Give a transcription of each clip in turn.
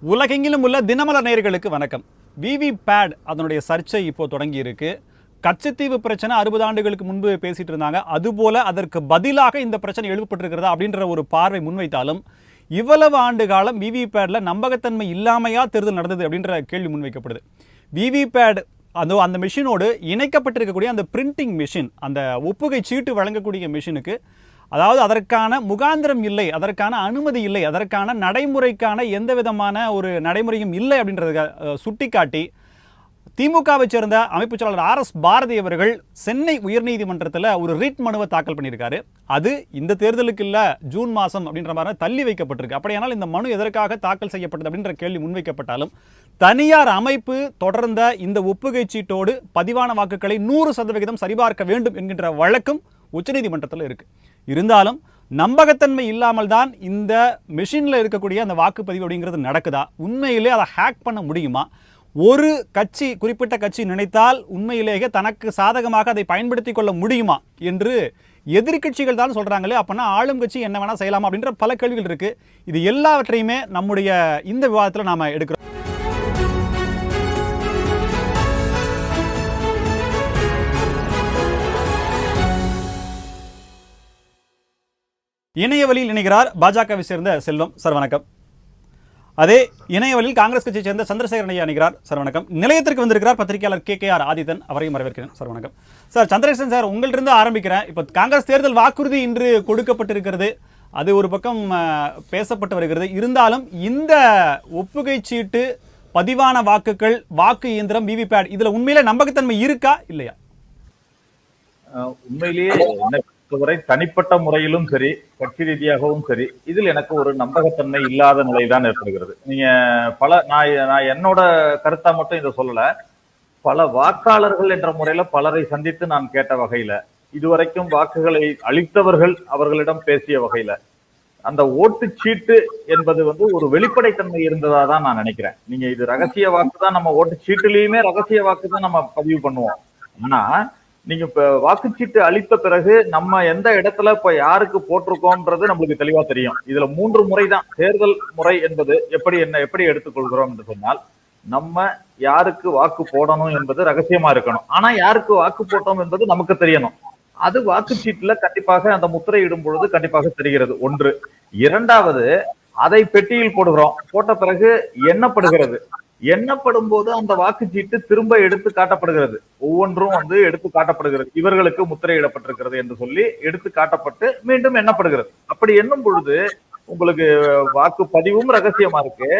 உலகெங்கிலும் உள்ள தினமலர் நேயர்களுக்கு வணக்கம். விவி பேட் அதனுடைய சர்ச்சை இப்போ தொடங்கி இருக்கு. கச்சத்தீவு பிரச்சனை 60 ஆண்டுகளுக்கு முன்பு பேசிட்டு இருந்தாங்க. அதுபோல அதற்கு பதிலாக இந்த பிரச்சனை எழுப்பப்பட்டிருக்கிறதா அப்படின்ற ஒரு பார்வை முன்வைத்தாலும் இவ்வளவு ஆண்டு காலம் விவி பேட்ல நம்பகத்தன்மை இல்லாமையா தேர்தல் நடந்தது அப்படின்ற கேள்வி முன்வைக்கப்படுது. விவி பேட் அந்த மிஷினோடு இணைக்கப்பட்டிருக்கக்கூடிய அந்த பிரிண்டிங் மிஷின், அந்த ஒப்புகை சீட்டு வழங்கக்கூடிய மிஷினுக்கு அதாவது அதற்கான முகாந்திரம் இல்லை, அதற்கான அனுமதி இல்லை, அதற்கான நடைமுறைக்கான எந்த விதமான ஒரு நடைமுறையும் இல்லை அப்படின்றத சுட்டிக்காட்டி திமுகவை சேர்ந்த அமைப்பு செயலாளர் RS பாரதி அவர்கள் சென்னை உயர்நீதிமன்றத்தில் ஒரு ரிட் மனுவை தாக்கல் பண்ணியிருக்காரு. அது இந்த தேர்தலுக்கு இல்லை, ஜூன் மாதம் அப்படின்ற மாதிரி தள்ளி வைக்கப்பட்டிருக்கு. அப்படியானால் இந்த மனு எதற்காக தாக்கல் செய்யப்பட்டது அப்படின்ற கேள்வி முன்வைக்கப்பட்டாலும் தனியார் அமைப்பு தொடர்ந்த இந்த ஒப்புகை சீட்டோடு பதிவான வாக்குகளை 100% சரிபார்க்க வேண்டும் என்கின்ற வழக்கும் உச்சநீதிமன்றத்தில் இருக்கு. இருந்தாலும் நம்பகத்தன்மை இல்லாமல் தான் இந்த மிஷினில் இருக்கக்கூடிய அந்த வாக்குப்பதிவு அப்படிங்கிறது நடக்குதா? உண்மையிலே அதை ஹேக் பண்ண முடியுமா? ஒரு கட்சி, குறிப்பிட்ட கட்சி நினைத்தால் உண்மையிலேயே தனக்கு சாதகமாக அதை பயன்படுத்தி கொள்ள முடியுமா என்று எதிர்கட்சிகள் தான் சொல்றாங்களே. அப்பனா ஆளும் கட்சி என்ன வேணா செய்யலாமா அப்படின்ற பல கேள்விகள் இருக்கு. இது எல்லாவற்றையுமே நம்முடைய இந்த விவாதத்தில் நாம எடுக்கிறோம். இணையவழியில் இணைகிறார் பாஜகவை சேர்ந்த செல்வம் சார், வணக்கம். அதே இணையவழியில் காங்கிரஸ் கட்சியை சேர்ந்த சந்திரசேகரன் ஐயா இணைகிறார் சார், வணக்கம். நிலையத்திற்கு வந்திருக்கிறார் பத்திரிகையாளர் KKR ஆதித்தன், அவரையும் வரவேற்கிறேன் சார், வணக்கம். சார் சந்திரசேகரன் சார், உங்களிலிருந்து ஆரம்பிக்கிறேன். இப்போ காங்கிரஸ் தேர்தல் வாக்குறுதி இன்று கொடுக்கப்பட்டிருக்கிறது, அது ஒரு பக்கம் பேசப்பட்டு வருகிறது. இருந்தாலும் இந்த ஒப்புகை சீட்டு, பதிவான வாக்குகள், வாக்கு இயந்திரம், விவிபேட், இதுல உண்மையிலே நம்பகத்தன்மை இருக்கா இல்லையா? உண்மையிலேயே வரை தனிப்பட்ட முறையிலும் சரி, கட்சி ரீதியாகவும் சரி, இதில் எனக்கு ஒரு நம்பகத்தன்மை இல்லாத நிலைதான் ஏற்படுகிறது. நீங்க நான் என்னோட கருத்தா மட்டும் இதை சொல்லல, பல வாக்காளர்கள் என்ற முறையில பலரை சந்தித்து நான் கேட்ட வகையில, இதுவரைக்கும் வாக்குகளை அளித்தவர்கள் அவர்களிடம் பேசிய வகையில, அந்த ஓட்டு சீட்டு என்பது ஒரு வெளிப்படைத்தன்மை இருந்ததா தான் நான் நினைக்கிறேன். நீங்க இது ரகசிய வாக்கு தான், நம்ம ஓட்டு சீட்டுலயுமே ரகசிய வாக்கு தான் நம்ம பதிவு பண்ணுவோம். ஆனா நீங்க இப்ப வாக்குச்சீட்டு அளித்த பிறகு நம்ம எந்த இடத்துல இப்ப யாருக்கு போட்டிருக்கோம்ன்றது நம்மளுக்கு தெளிவா தெரியும். இதுல 3 முறை தான் தேர்தல் முறை என்பது. எப்படி எடுத்துக்கொள்கிறோம் என்று சொன்னால், நம்ம யாருக்கு வாக்கு போடணும் என்பது ரகசியமா இருக்கணும். ஆனா யாருக்கு வாக்கு போட்டோம் என்பது நமக்கு தெரியணும். அது வாக்குச்சீட்டுல கண்டிப்பாக அந்த முத்திரை இடும் பொழுது கண்டிப்பாக தெரிகிறது. ஒன்று. இரண்டாவது, அதை பெட்டியில் போடுகிறோம், போட்ட பிறகு எண்ணப்படுகிறது. எண்ணப்படும் போது அந்த வாக்குச்சீட்டு திரும்ப எடுத்து காட்டப்படுகிறது. ஒவ்வொன்றும் எடுத்து காட்டப்படுகிறது. இவர்களுக்கு முத்திரையிடப்பட்டிருக்கிறது என்று சொல்லி எடுத்து காட்டப்பட்டு மீண்டும் எண்ணப்படுகிறது. அப்படி எண்ணும் பொழுது உங்களுக்கு வாக்குப்பதிவும் ரகசியமா இருக்கு.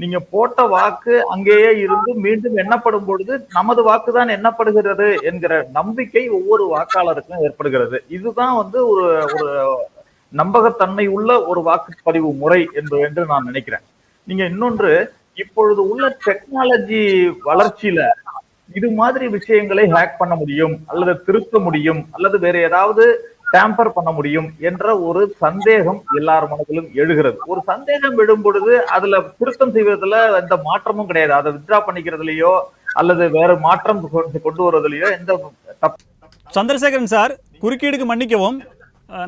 நீங்க போட்ட வாக்கு அங்கேயே இருந்து மீண்டும் எண்ணப்படும் பொழுது நமது வாக்குதான் எண்ணப்படுகிறது என்கிற நம்பிக்கை ஒவ்வொரு வாக்காளருக்கும் ஏற்படுகிறது. இதுதான் ஒரு நம்பகத்தன்மை உள்ள ஒரு வாக்குப்பதிவு முறை என்று நான் நினைக்கிறேன். நீங்க இன்னொன்று, இப்பொழுது உள்ள டெக்னாலஜி வளர்ச்சியில இது மாதிரி விஷயங்களை ஹேக் பண்ண முடியும், அல்லது திருத்த முடியும், அல்லது வேற ஏதாவது டேம்பர் பண்ண முடியும் என்ற ஒரு சந்தேகம் எல்லார் மனதிலும் எழுகிறது. ஒரு சந்தேகம் எழும் பொழுது அதுல திருத்தம் செய்வதில் எந்த மாற்றமும் கிடையாது. அதை வித்ரா பண்ணிக்கிறதுலயோ அல்லது வேற மாற்றம் கொண்டு வருவதிலையோ எந்த சந்திரசேகரன் சார், குறுக்கீடுக்கு மன்னிக்கவும்,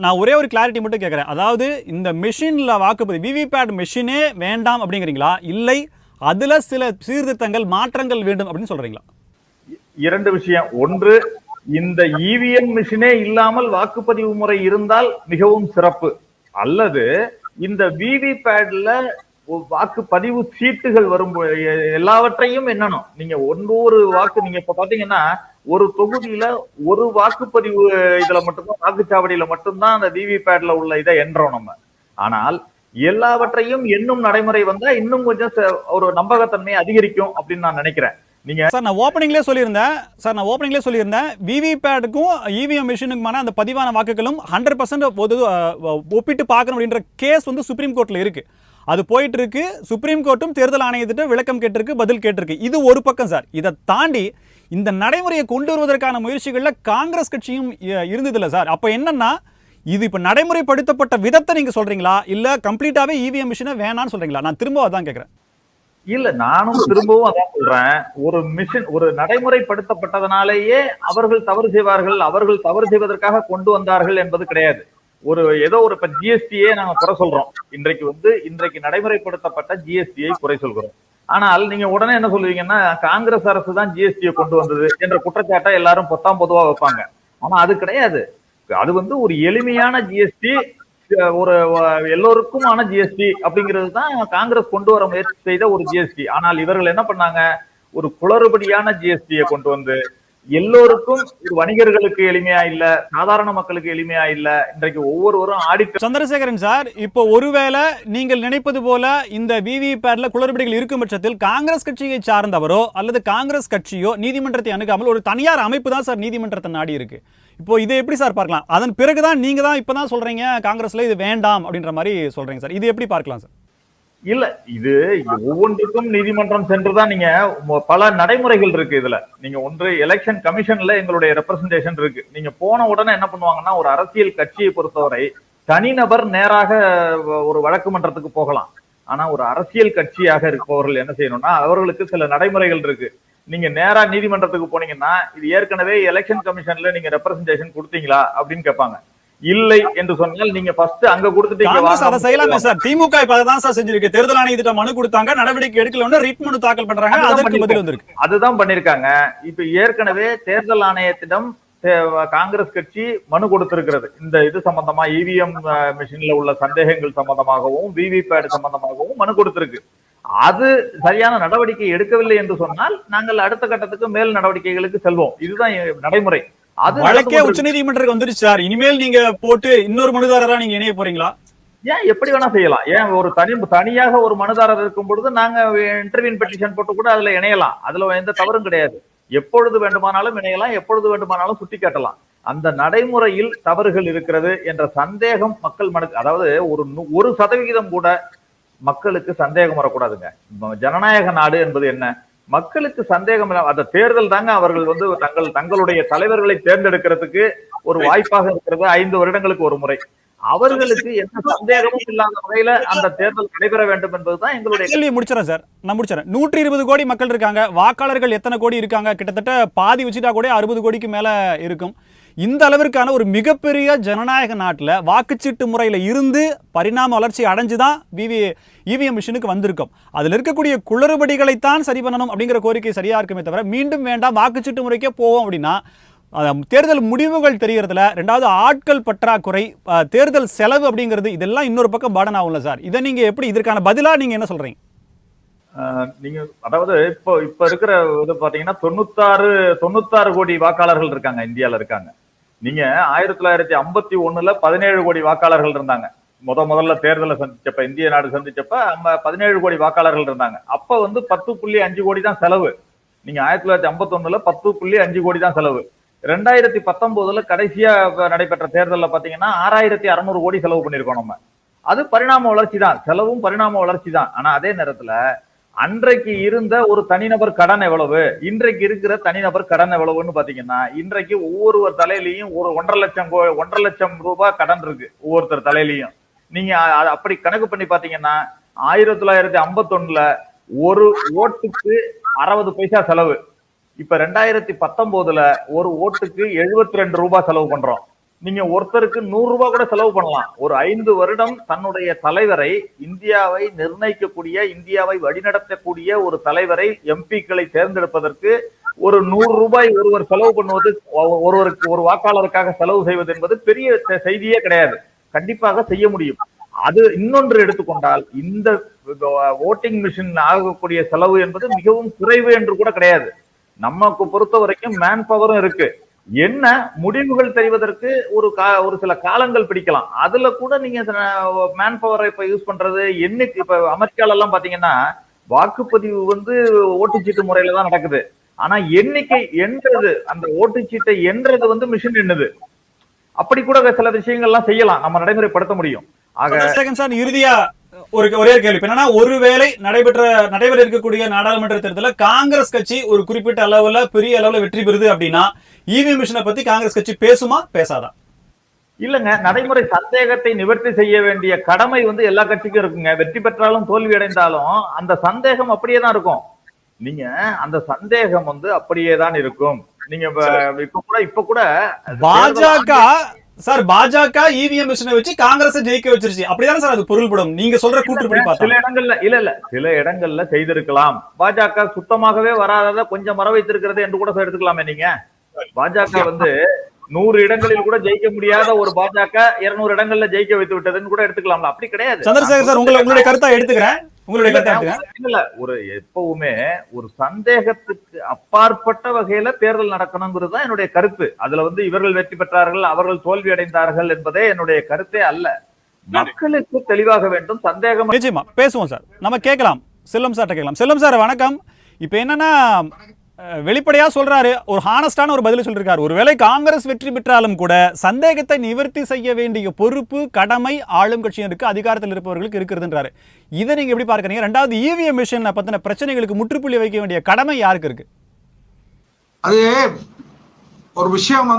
நான் ஒரே ஒரு கிளாரிட்டி மட்டும் கேட்குறேன். அதாவது இந்த மிஷினில் வாக்குப்பதிவு, விவிபேட் மிஷினே வேண்டாம் அப்படிங்கிறீங்களா, இல்லை அதுல சில சீர்திருத்தங்கள், மாற்றங்கள் வேண்டும் அப்படின்னு சொல்றீங்களா? 2 விஷயம். ஒன்று, இந்த EVM மிஷினே இல்லாமல் வாக்குப்பதிவு முறை இருந்தால் மிகவும் சிறப்பு. அல்லது இந்த விவிபேட்ல வாக்குப்பதிவு சீட்டுகள் வரும் எல்லாவற்றையும் எண்ணணும். நீங்க ஒரு வாக்கு, நீங்க இப்ப பாத்தீங்கன்னா ஒரு தொகுதியில ஒரு வாக்குப்பதிவு இதுல மட்டும்தான், வாக்குச்சாவடியில மட்டும்தான் அந்த விவிபேட்ல உள்ள இதை எண்றோம் நம்ம. ஆனால் எல்லாவற்றையும் எண்ணும் நடைமுறை வந்தா இன்னும் கொஞ்சம் ஒரு நம்பகத்தன்மை அதிகரிக்கும் அப்படின்னு நான் நினைக்கிறேன். நீங்க சார், நான் ஓப்பனிங்லேயே சொல்லியிருந்தேன் விவிபேட்டுக்கும் EVM மிஷினுக்குமான அந்த பதிவான வாக்குகளும் 100% ஒப்பிட்டு பார்க்கணும் அப்படின்ற கேஸ் சுப்ரீம் கோர்ட்ல இருக்கு. அது போயிட்டு இருக்கு. சுப்ரீம் கோர்ட்டும் தேர்தல் ஆணையத்திட்ட விளக்கம் கேட்டிருக்கு, பதில் கேட்டிருக்கு. இது ஒரு பக்கம் சார். இதை தாண்டி இந்த நடைமுறையை கொண்டு வருவதற்கான முயற்சிகள்ல காங்கிரஸ் கட்சியும் இருந்ததில்ல சார். அப்ப என்னன்னா, இது இப்ப நடைமுறைப்படுத்தப்பட்ட விதத்தை நீங்க சொல்றீங்களா, இல்ல கம்ப்ளீட்டாவே EVM மிஷினை வேணான்னு சொல்றீங்களா? நான் திரும்ப அதான் கேட்கிறேன். இல்ல, நானும் திரும்பவும் அதான் சொல்றேன். ஒரு மிஷின் ஒரு நடைமுறைப்படுத்தப்பட்டதனாலேயே அவர்கள் தவறு செய்வார்கள், அவர்கள் தவறு செய்வதற்காக கொண்டு வந்தார்கள் என்பது கிடையாது. ஒரு ஏதோ ஒரு இப்ப ஜிஎஸ்டியே நாங்க குறை சொல்றோம். இன்றைக்கு நடைமுறைப்படுத்தப்பட்ட ஜிஎஸ்டியை குறை சொல்கிறோம். ஆனால் நீங்க உடனே என்ன சொல்லுவீங்கன்னா, காங்கிரஸ் அரசு தான் ஜிஎஸ்டியை கொண்டு வந்தது என்ற குற்றச்சாட்டை எல்லாரும் பொத்தாம் பொதுவா வைப்பாங்க. ஆனா அது கிடையாது. அது ஒரு எளிமையான ஜிஎஸ்டி, ஒரு எல்லோருக்குமான ஜிஎஸ்டி அப்படிங்கிறது தான் காங்கிரஸ் கொண்டு வர முயற்சி செய்த ஒரு ஜிஎஸ்டி. ஆனால் இவர்கள் என்ன பண்ணாங்க, ஒரு குளறுபடியான ஜிஎஸ்டியை கொண்டு வந்து எல்லோருக்கும், வணிகர்களுக்கு எளிமையா இல்ல, சாதாரண மக்களுக்கு எளிமையா இல்ல. இன்றைக்கு ஒவ்வொருவரும் ஆடிட்டர். சந்திரசேகரன் சார், இப்போ ஒருவேளை நீங்கள் நினைப்பது போல இந்த விவிபேட்ல குளறுபடிகள் இருக்கும் பட்சத்தில் காங்கிரஸ் கட்சியை சார்ந்தவரோ அல்லது காங்கிரஸ் கட்சியோ நீதிமன்றத்தை அணுகாமல் ஒரு தனியார் அமைப்பு தான் சார் நீதிமன்றத்தை நாடி இருக்கு. இப்போ இதை எப்படி சார் பார்க்கலாம்? அதன் பிறகுதான் நீங்க தான் இப்பதான் சொல்றீங்க காங்கிரஸ்ல இது வேண்டாம் அப்படின்ற மாதிரி சொல்றீங்க சார். இது எப்படி பார்க்கலாம் சார்? இல்ல, இது ஒவ்வொன்றுக்கும் நீதிமன்றம் சென்றுதான். நீங்க பல நடைமுறைகள் இருக்கு இதுல. நீங்க ஒன்று, எலெக்ஷன் கமிஷன்ல எங்களுடைய ரெப்ரசன்டேஷன் இருக்கு. நீங்க போன உடனே என்ன பண்ணுவாங்கன்னா, ஒரு அரசியல் கட்சியை பொறுத்தவரை தனிநபர் நேராக ஒரு வழக்கு மன்றத்துக்கு போகலாம். ஆனா ஒரு அரசியல் கட்சியாக இருப்பவர்கள் என்ன செய்யணும்னா, அவர்களுக்கு சில நடைமுறைகள் இருக்கு. நீங்க நேரா நீதிமன்றத்துக்கு போனீங்கன்னா, இது ஏற்கனவே எலெக்ஷன் கமிஷன்ல நீங்க ரெப்ரசன்டேஷன் கொடுத்தீங்களா அப்படின்னு கேட்பாங்க. இல்லை என்று சொன்னால் நீங்க ஃபர்ஸ்ட் அங்க கொடுத்துட்டீங்க. அதை செய்யலாமே சார். திமுக இப்ப அதான் சார் செஞ்சிருக்கு. தேர்தல் ஆணையத்திட்ட மனு கொடுத்தாங்க, நடவடிக்கை எடுக்கல, ரிட் மனு தாக்கல் பண்றாங்க, அதற்கு பதில் வந்திருக்கு. அதுதான் பண்ணிருக்காங்க. இப்ப ஏற்கனவே தேர்தல் ஆணையத்திடம் காங்கிரஸ் கட்சி மனு கொடுத்திருக்கிறது. இந்த இது சம்பந்தமா, இவிஎம் மிஷின்ல உள்ள சந்தேகங்கள் சம்பந்தமாகவும் விவிபேட் சம்பந்தமாகவும் மனு கொடுத்திருக்கு. அது சரியான நடவடிக்கை எடுக்கவில்லை என்று சொன்னால் நாங்கள் அடுத்த கட்டத்துக்கு மேல் நடவடிக்கைகளுக்கு செல்வோம். இதுதான் நடைமுறை. அது வழக்கே உச்சநீதிமன்றத்துக்கு வந்துருச்சு சார். இனிமேல் நீங்க போட்டு இன்னொரு மனுதாரரா நீங்க இணைய போறீங்களா? ஏன் எப்படி வேணா செய்யலாம். ஏன் ஒரு தனியாக ஒரு மனுதாரர் இருக்கும் பொழுது நாங்க இன்டர்வியூன் பெட்டிஷன் போட்டு கூட அதுல இணையலாம். அதுல எந்த தவறும் கிடையாது. எப்பொழுது வேண்டுமானாலும் இணையலாம், எப்பொழுது வேண்டுமானாலும் சுட்டி காட்டலாம். அந்த நடைமுறையில் தவறுகள் இருக்கிறது என்ற சந்தேகம் மக்கள் மனது, அதாவது 1% கூட மக்களுக்கு சந்தேகம் வரக்கூடாதுங்க. ஜனநாயக நாடு என்பது என்ன? மக்களுக்கு சந்தேகம், அந்த தேர்தல் தாங்க அவர்கள் தங்களுடைய தலைவர்களை தேர்ந்தெடுக்கிறதுக்கு ஒரு வாய்ப்பாக இருக்கிறது. 5 வருடங்களுக்கு ஒரு முறை. அவர்களுக்கு எந்த சந்தேகமும் இல்லாத வகையில அந்த தேர்தல் நடைபெற வேண்டும் என்பதுதான் எங்களுடைய கேள்வி. முடிச்சிடறேன் சார், நான் முடிச்சிடறேன். 120 கோடி மக்கள் இருக்காங்க. வாக்காளர்கள் எத்தனை கோடி இருக்காங்க? கிட்டத்தட்ட பாதி வச்சுட்டா கூட 60 கோடிக்கு மேல இருக்கும். இந்த அளவிற்கான ஒரு மிகப்பெரிய ஜனநாயக நாட்டில் வாக்குச்சீட்டு முறையில் இருந்து பரிணாம வளர்ச்சி அடைஞ்சுதான் இவிஎம் மிஷினுக்கு வந்திருக்கும். அதில் இருக்கக்கூடிய குளறுபடிகளைத்தான் சரி பண்ணணும் அப்படிங்கிற கோரிக்கை சரியா இருக்குமே தவிர, மீண்டும் வேண்டாம் வாக்குச்சீட்டு முறைக்கே போவோம் அப்படின்னா தேர்தல் முடிவுகள் தெரிகிறதுல, ரெண்டாவது ஆட்கள் பற்றாக்குறை, தேர்தல் செலவு அப்படிங்கிறது, இதெல்லாம் இன்னொரு பக்கம் பாடன் ஆகும்ல சார். இதை நீங்க எப்படி, இதற்கான பதிலா நீங்க என்ன சொல்றீங்க? நீங்க அதாவது இப்ப இருக்கிற இது பாத்தீங்கன்னா 96 கோடி வாக்காளர்கள் இருக்காங்க, இந்தியால இருக்காங்க. நீங்க 1951 17 கோடி வாக்காளர்கள் இருந்தாங்க. முதல்ல தேர்தலை சந்திச்சப்ப, இந்திய நாடு சந்திச்சப்ப 17 கோடி வாக்காளர்கள் இருந்தாங்க. அப்ப 10.5 கோடி தான் செலவு. நீங்க 1951 10.5 கோடி தான் செலவு. 2019 கடைசியா நடைபெற்ற தேர்தல்ல பாத்தீங்கன்னா 6600 கோடி செலவு பண்ணிருக்கோம் நம்ம. அது பரிணாம வளர்ச்சி தான், செலவும் பரிணாம வளர்ச்சி தான். ஆனா அதே நேரத்துல அன்றைக்கு இருந்த ஒரு தனிநபர் கடன் எவ்வளவு, இன்றைக்கு இருக்கிற தனிநபர் கடன் எவ்வளவுன்னு பாத்தீங்கன்னா, இன்றைக்கு ஒவ்வொருவர் தலையிலையும் ஒரு 1.5 லட்சம் ரூபாய் கடன் இருக்கு ஒவ்வொருத்தர் தலையிலையும். நீங்க அப்படி கணக்கு பண்ணி பாத்தீங்கன்னா 1951 ஒரு ஓட்டுக்கு 60 பைசா செலவு. இப்ப 2019 ஒரு ஓட்டுக்கு 72 ரூபாய் செலவு பண்றோம். நீங்க ஒருத்தருக்கு 100 ரூபாய் கூட செலவு பண்ணலாம். ஒரு 5 வருடம் தன்னுடைய தலைவரை, இந்தியாவை நிர்ணயிக்கக்கூடிய, இந்தியாவை வழிநடத்தக்கூடிய ஒரு தலைவரை, எம்பிக்களை தேர்ந்தெடுப்பதற்கு ஒரு 100 ரூபாய் ஒருவர் செலவு பண்ணுவது, ஒரு வாக்காளருக்காக செலவு செய்வது என்பது பெரிய செய்தியே கிடையாது. கண்டிப்பாக செய்ய முடியும். அது இன்னொன்று எடுத்துக்கொண்டால், இந்த ஓட்டிங் மிஷின் ஆகக்கூடிய செலவு என்பது மிகவும் குறைவு என்று கூட கிடையாது. நமக்கு பொறுத்த வரைக்கும் மேன் பவரும் இருக்கு. என்ன முடிவுகள் தெரிவதற்கு ஒரு சில காலங்கள் பிடிக்கலாம். அதுல கூட நீங்க மேன் பவரை இப்ப யூஸ் பண்றது என்னைக்கு, இப்ப அமெரிக்கால எல்லாம் பாத்தீங்கன்னா வாக்குப்பதிவு ஓட்டுச்சீட்டு முறையில தான் நடக்குது. ஆனா எண்ணிக்கை என்றது, அந்த ஓட்டுச்சீட்டை என்றது மிஷின் எண்ணுது. அப்படி கூட சில விஷயங்கள்லாம் செய்யலாம், நம்ம நடைமுறைப்படுத்த முடியும். ஆக இறுதியா ஒரே கேள்வி என்னன்னா, ஒருவேளை நடைபெற இருக்கக்கூடிய நாடாளுமன்ற தேர்தலில் காங்கிரஸ் கட்சி ஒரு குறிப்பிட்ட அளவுல, பெரிய அளவுல வெற்றி பெறுது அப்படின்னா, இவிஎம் மிஷினை பத்தி காங்கிரஸ் கட்சி பேசுமா பேசாதா? இல்லங்க, நடைமுறை சந்தேகத்தை நிவர்த்தி செய்ய வேண்டிய கடமை எல்லா கட்சிக்கும் இருக்குங்க. வெற்றி பெற்றாலும் தோல்வி அடைந்தாலும் அந்த சந்தேகம் அப்படியே தான் இருக்கும். நீங்க அந்த சந்தேகம் அப்படியே தான் இருக்கும். நீங்க இப்ப கூட பாஜக சார் பாஜக இவிஎம் மிஷினை வச்சு காங்கிரஸ் ஜெயிக்க வச்சிருச்சு அப்படிதானே சார் அது பொருள்படும் நீங்க சொல்ற கூற்றுப்படி பார்த்தா? சில இடங்கள்ல இல்ல சில இடங்கள்ல செய்திருக்கலாம். பாஜக சுத்தமாகவே வராதத கொஞ்சம் மற வைத்திருக்கிறது என்று கூட எடுத்துக்கலாமே. நீங்க பாஜக 100 இடங்களில் கூட ஜெயிக்க முடியாத ஒரு பாஜக 200 இடங்கள்ல ஜெயிக்க வைத்து விட்டதுன்னு கூட எடுத்துக்கலாம்ல. அப்படி கிடையாது. சந்திரசேகர் சார் உங்களுடைய கருத்தா எடுத்துக்கிறேன். இல்ல ஒரு எப்பவுமே ஒரு சந்தேகத்துக்கு அப்பாற்பட்ட வகையில தேர்தல் நடக்கணுங்கிறது தான் என்னுடைய கருத்து. அதுல இவர்கள் வெற்றி பெற்றார்கள், அவர்கள் தோல்வி அடைந்தார்கள் என்பதே என்னுடைய கருத்தே அல்ல. மக்களுக்கு தெளிவாக வேண்டும். சந்தேகம் நிச்சயமா பேசுவோம் சார். நம்ம கேட்கலாம், செல்வம் சார் கேட்கலாம். செல்வம் சார் வணக்கம். இப்ப என்னன்னா வெளிப்படையா சொல்றாரு, ஒரு ஹானஸ்டான ஒரு பதில் சொல்லிருக்காரு. ஒருவேளை காங்கிரஸ் வெற்றி பெற்றாலும் கூட சந்தேகத்தை நிவர்த்தி செய்ய வேண்டிய பொறுப்பு கடமை ஆளும் கட்சியினருக்கு அதிகாரத்தில் இருப்பவர்களுக்கு இருக்கிறதுன்றாரு. இதை நீங்க எப்படி பார்க்கறீங்க? ரெண்டாவது இவிஎம் மிஷின் பத்தின பிரச்சனைகளுக்கு முற்றுப்புள்ளி வைக்க வேண்டிய கடமை யாருக்கு இருக்கு? அது ஒரு விஷயம்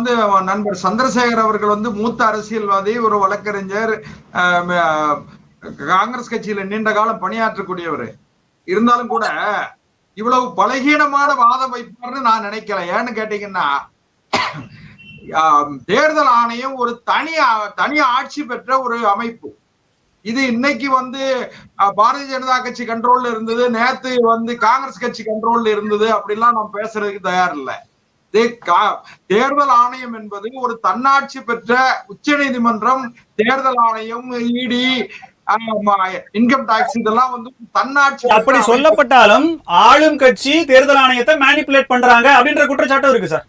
நண்பர் சந்திரசேகர் அவர்கள் மூத்த அரசியல்வாதி, ஒரு வழக்கறிஞர், காங்கிரஸ் கட்சியில நீண்ட காலம் பணியாற்றக்கூடியவர். இருந்தாலும் கூட இவ்வளவு பலகீனமான வாதம் வைப்பார்னு நான் நினைக்கல. ஏன்னு கேட்டீங்கன்னா, தேர்தல் ஆணையம் ஒரு தனி ஆட்சி பெற்ற ஒரு அமைப்பு. இது இன்னைக்கு பாரதிய ஜனதா கட்சி கண்ட்ரோல்ல இருந்தது, நேத்து காங்கிரஸ் கட்சி கண்ட்ரோல்ல இருந்தது, அப்படிலாம் நம்ம பேசுறதுக்கு தயார் இல்லை. தேர்தல் ஆணையம் என்பது ஒரு தன்னாட்சி பெற்ற உச்ச நீதிமன்றம், தேர்தல் ஆணையம், இடி, இன்கம் டாக்ஸ் இதெல்லாம் தன்னாட்சி. அப்படி சொல்லப்பட்டாலும் ஆளும் கட்சி தேர்தல் ஆணையத்தை மேனிபுலேட் பண்றாங்க அப்படின்ற குற்றச்சாட்டும் இருக்கு சார்.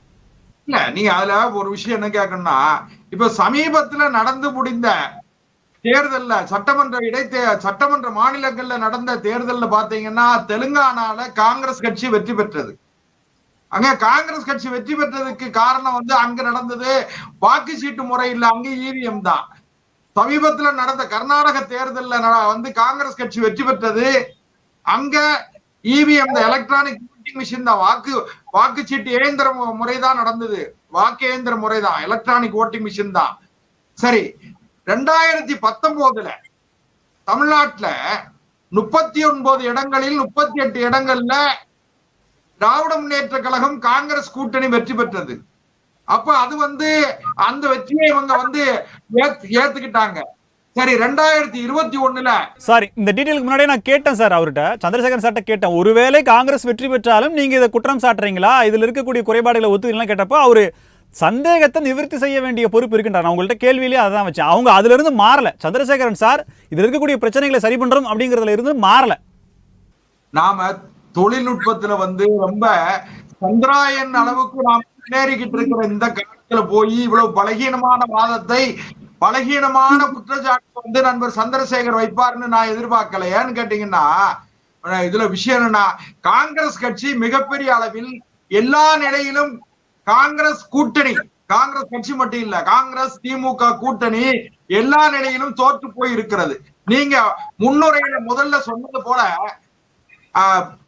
இல்ல நீங்க அதுல ஒரு விஷயம் என்ன கேட்கணும்னா, இப்ப சமீபத்துல நடந்து முடிந்த தேர்தல்ல சட்டமன்ற மாநிலங்கள்ல நடந்த தேர்தல்ல பாத்தீங்கன்னா, தெலுங்கானால காங்கிரஸ் கட்சி வெற்றி பெற்றது. அங்க காங்கிரஸ் கட்சி வெற்றி பெற்றதுக்கு காரணம் அங்க நடந்தது வாக்குச்சீட்டு முறை இல்ல, அங்க இவிஎம் தான். சமீபத்துல நடந்த கர்நாடக தேர்தல்ல காங்கிரஸ் கட்சி வெற்றி பெற்றது. அங்க இவிஎம் எலக்ட்ரானிக் ஓட்டிங் மிஷின் தான், வாக்குச்சீட்டு இயந்திர முறைதான் நடந்தது, வாக்கு இயந்திர முறைதான், எலக்ட்ரானிக் ஓட்டிங் மிஷின் தான். சரி, 2019 தமிழ்நாட்டுல 39 இடங்களில் 38 இடங்கள்ல திராவிட முன்னேற்ற கழகம் காங்கிரஸ் கூட்டணி வெற்றி பெற்றது. அப்ப அது அந்த வெற்றியை இவங்க ஏத்துக்கிட்டாங்க. சரி, 2021 சார் இந்த டீடைலுக்கு முன்னாடியே நான் கேட்டேன் சார், அவர்கிட்ட சந்திரசேகர் சார்ட்ட கேட்டேன். ஒருவேளை காங்கிரஸ் வெற்றி பெற்றாலும் நீங்க இதை குற்றம் சாட்டுறீங்களா, இதுல இருக்கக்கூடிய குறைபாடுகளை ஒத்துக்கலாம் கேட்டப்போ அவரு சந்தேகத்தை நிவர்த்தி செய்ய வேண்டிய பொறுப்பு இருக்குன்றார். நான் உங்கள்கிட்ட கேள்வியிலேயே அதான் வச்சேன். அவங்க அதுல இருந்து மாறல. சந்திரசேகரன் சார் இதுல இருக்கக்கூடிய பிரச்சனைகளை சரி பண்றோம் அப்படிங்கறதுல இருந்து மாறல. நாம தொழில்நுட்பத்துல ரொம்ப சந்திராயன் அளவுக்கு நாம் முன்னேறிக்கிட்டு இருக்கிற இந்த காலத்துல போய் இவ்வளவு பலகீனமான வாதத்தை, பலகீனமான குற்றச்சாட்டு நண்பர் சந்திரசேகர் வைப்பார்னு நான் எதிர்பார்க்கல. ஏன்னு கேட்டீங்கன்னா, இதுல விஷயம் என்னன்னா, காங்கிரஸ் கட்சி மிகப்பெரிய அளவில் எல்லா நிலையிலும் காங்கிரஸ் கூட்டணி, காங்கிரஸ் கட்சி மட்டும் இல்ல, காங்கிரஸ் திமுக கூட்டணி எல்லா நிலையிலும் தோற்று போய் இருக்கிறது. நீங்க முன்னுரையில முதல்ல சொன்னது போல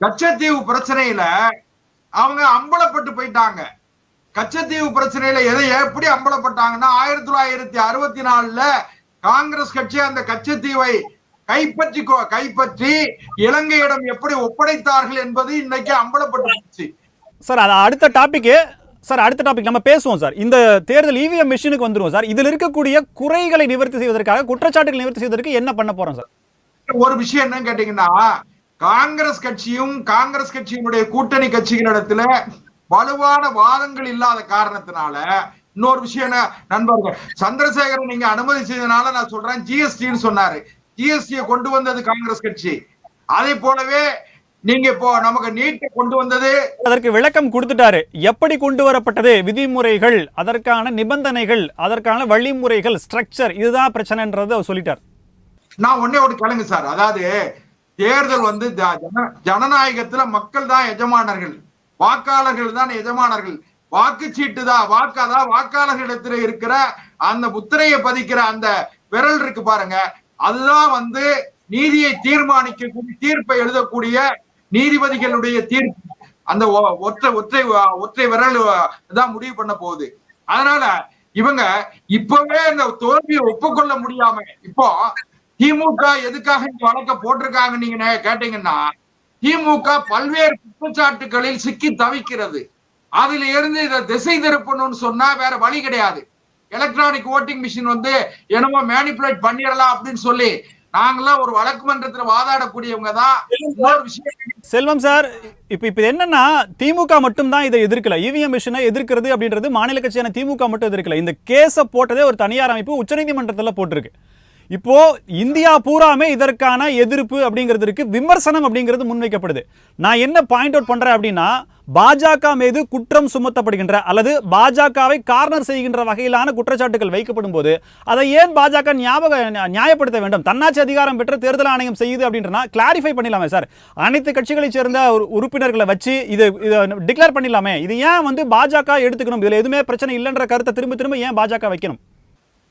கச்சத்தீவு பிரச்சனையில அவங்க அம்பலப்பட்டு போயிட்டாங்க. கச்சத்தீவு பிரச்சனையில எப்படி அம்பலப்பட்டாங்கன்னா, 1964 காங்கிரஸ் கட்சி அந்த கச்சத்தீவை கைப்பற்றி இலங்கையிடம் எப்படி ஒப்படைத்தார்கள் என்பது இன்னைக்கு அம்பலப்பட்டு. சார் அது அடுத்த டாபிக் நம்ம பேசுவோம் சார். இந்த தேர்தல் இவிஎம் மிஷினுக்கு வந்துருவோம் சார். இதுல இருக்கக்கூடிய குறைகளை நிவர்த்தி செய்வதற்காக, குற்றச்சாட்டுகளை நிவர்த்தி செய்வதற்கு என்ன பண்ண போறோம் சார்? ஒரு விஷயம் என்ன கேட்டீங்கன்னா, காங்கிரஸ் கட்சியும் காங்கிரஸ் கட்சியினுடைய கூட்டணி கட்சிகளிடத்துல வலுவான வாதங்கள் இல்லாத காரணத்தினால, இன்னொரு விஷயம் நண்பர்கள் சந்திரசேகரன் நீங்க அனுமதி செய்தனால நான் சொல்றேன், ஜிஎஸ்டின்னு சொன்னாரு. ஜிஎஸ்டியை கொண்டு வந்தது காங்கிரஸ் கட்சி. அதே போலவே நீங்க இப்போ நமக்கு நீட்டை கொண்டு வந்தது, அதற்கு விளக்கம் கொடுத்துட்டாரு. எப்படி கொண்டு வரப்பட்டது, விதிமுறைகள், அதற்கான நிபந்தனைகள், அதற்கான வழிமுறைகள், ஸ்ட்ரக்சர், இதுதான் பிரச்சனைன்றதை அவர் சொல்லிட்டார். நான் ஒன்னே ஒரு கேளுங்க சார், அதாவது தேர்தல் ஜனநாயகத்துல மக்கள் தான் எஜமானர்கள், வாக்காளர்கள் தான் எஜமானர்கள். வாக்குச்சீட்டு தான் வாக்காளர்களிடத்துல இருக்கிற அந்த முத்திரையை பதிக்கிற அந்த விரல் இருக்கு பாருங்க, அதுதான் நீதியை தீர்மானிக்கக்கூடிய, தீர்ப்பை எழுதக்கூடிய நீதிபதிகளுடைய தீர்ப்பு. அந்த ஒற்றை விரல் தான் முடிவு பண்ண போகுது. அதனால இவங்க இப்பவே இந்த தோல்வியை ஒப்புக்கொள்ள முடியாம, இப்போ திமுக எதுக்காக இந்த வழக்க போட்டிருக்காங்க நீங்க கேட்டீங்கன்னா, திமுக பல்வேறு குற்றச்சாட்டுகளில் சிக்கி தவிக்கிறது. அதுல இருந்து இதை திசை திருப்பணும்னு சொன்னா வேற வழி கிடையாது. எலக்ட்ரானிக் ஓட்டிங் மிஷின் வந்து என்னமோ மேனிபுலேட் பண்ணிடலாம் அப்படின்னு சொல்லி நாங்களாம் ஒரு வழக்கு மன்றத்துல வாதாடக்கூடியவங்க தான். இன்னொரு விஷயம் செல்வம் சார், இப்ப என்னன்னா திமுக மட்டும் தான் இதை எதிர்க்கல. இவிஎம் மிஷினை எதிர்க்கிறது அப்படின்றது மாநில கட்சியான திமுக மட்டும் எதிர்க்கல. இந்த கேஸை போட்டதே ஒரு தனியார் அமைப்பு உச்சநீதிமன்றத்தில் போட்டிருக்கு. இப்போ இந்தியா பூராமே இதற்கான எதிர்ப்பு அப்படிங்கிறதுக்கு விமர்சனம் அப்படிங்கிறது முன்வைக்கப்படுது. நான் என்ன பாயிண்ட் அவுட் பண்றேன் அப்படின்னா, பாஜக மீது குற்றம் சுமத்தப்படுகின்ற அல்லது பாஜகவை கார்னர் செய்கின்ற வகையிலான குற்றச்சாட்டுகள் வைக்கப்படும் போது அதை ஏன் பாஜக நியாயப்படுத்த வேண்டும்? தன்னாட்சி அதிகாரம் பெற்ற தேர்தல் ஆணையம் செய்யுது அப்படின்றனா கிளாரிஃபை பண்ணிடலாமே சார். அனைத்து கட்சிகளைச் சேர்ந்த உறுப்பினர்களை வச்சு இதை டிக்ளேர் பண்ணிடலாமே. இது ஏன் வந்து பாஜக எடுத்துக்கணும்? இதுல எதுவுமே பிரச்சனை இல்லைன்ற கருத்தை திரும்ப திரும்ப ஏன் பாஜக வைக்கணும்?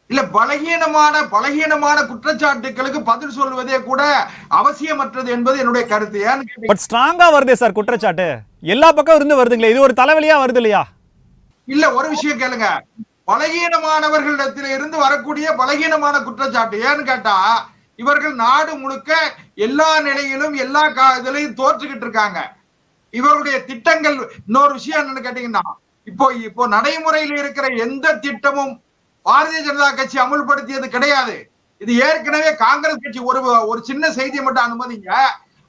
இல்ல, பலகீனமான குற்றச்சாட்டுகளுக்கு பதில் சொல்வதே கூட அவசியமற்றது என்பது என்னுடைய கருத்து. ஏன்னு பட் ஸ்ட்ராங்கா வருதே சார் குற்றச்சாட்டு, எல்லா பக்கம் இருந்து வருதுங்களே, இது ஒரு தலைவலியா வருது இல்லையா? இல்ல, ஒரு விஷயம் கேளுங்க, பலகீனமானவர்களிடத்தில் இருந்து வரக்கூடிய பலகீனமான குற்றச்சாட்டு ஏன்னு கேட்டா, இவர்கள் நாடு முழுக்க எல்லா நிலையிலும் எல்லா இதுலயும் தோற்றுக்கிட்டு இருக்காங்க. இவருடைய திட்டங்கள், இன்னொரு விஷயம் என்னன்னு கேட்டீங்கன்னா, இப்போ நடைமுறையில் இருக்கிற எந்த திட்டமும் பாரதிய ஜனதா கட்சி அமுல்படுத்தியது கிடையாது. இது ஏற்கனவே காங்கிரஸ் கட்சி ஒரு சின்ன செய்தியை மட்டும் அனுமதிங்க.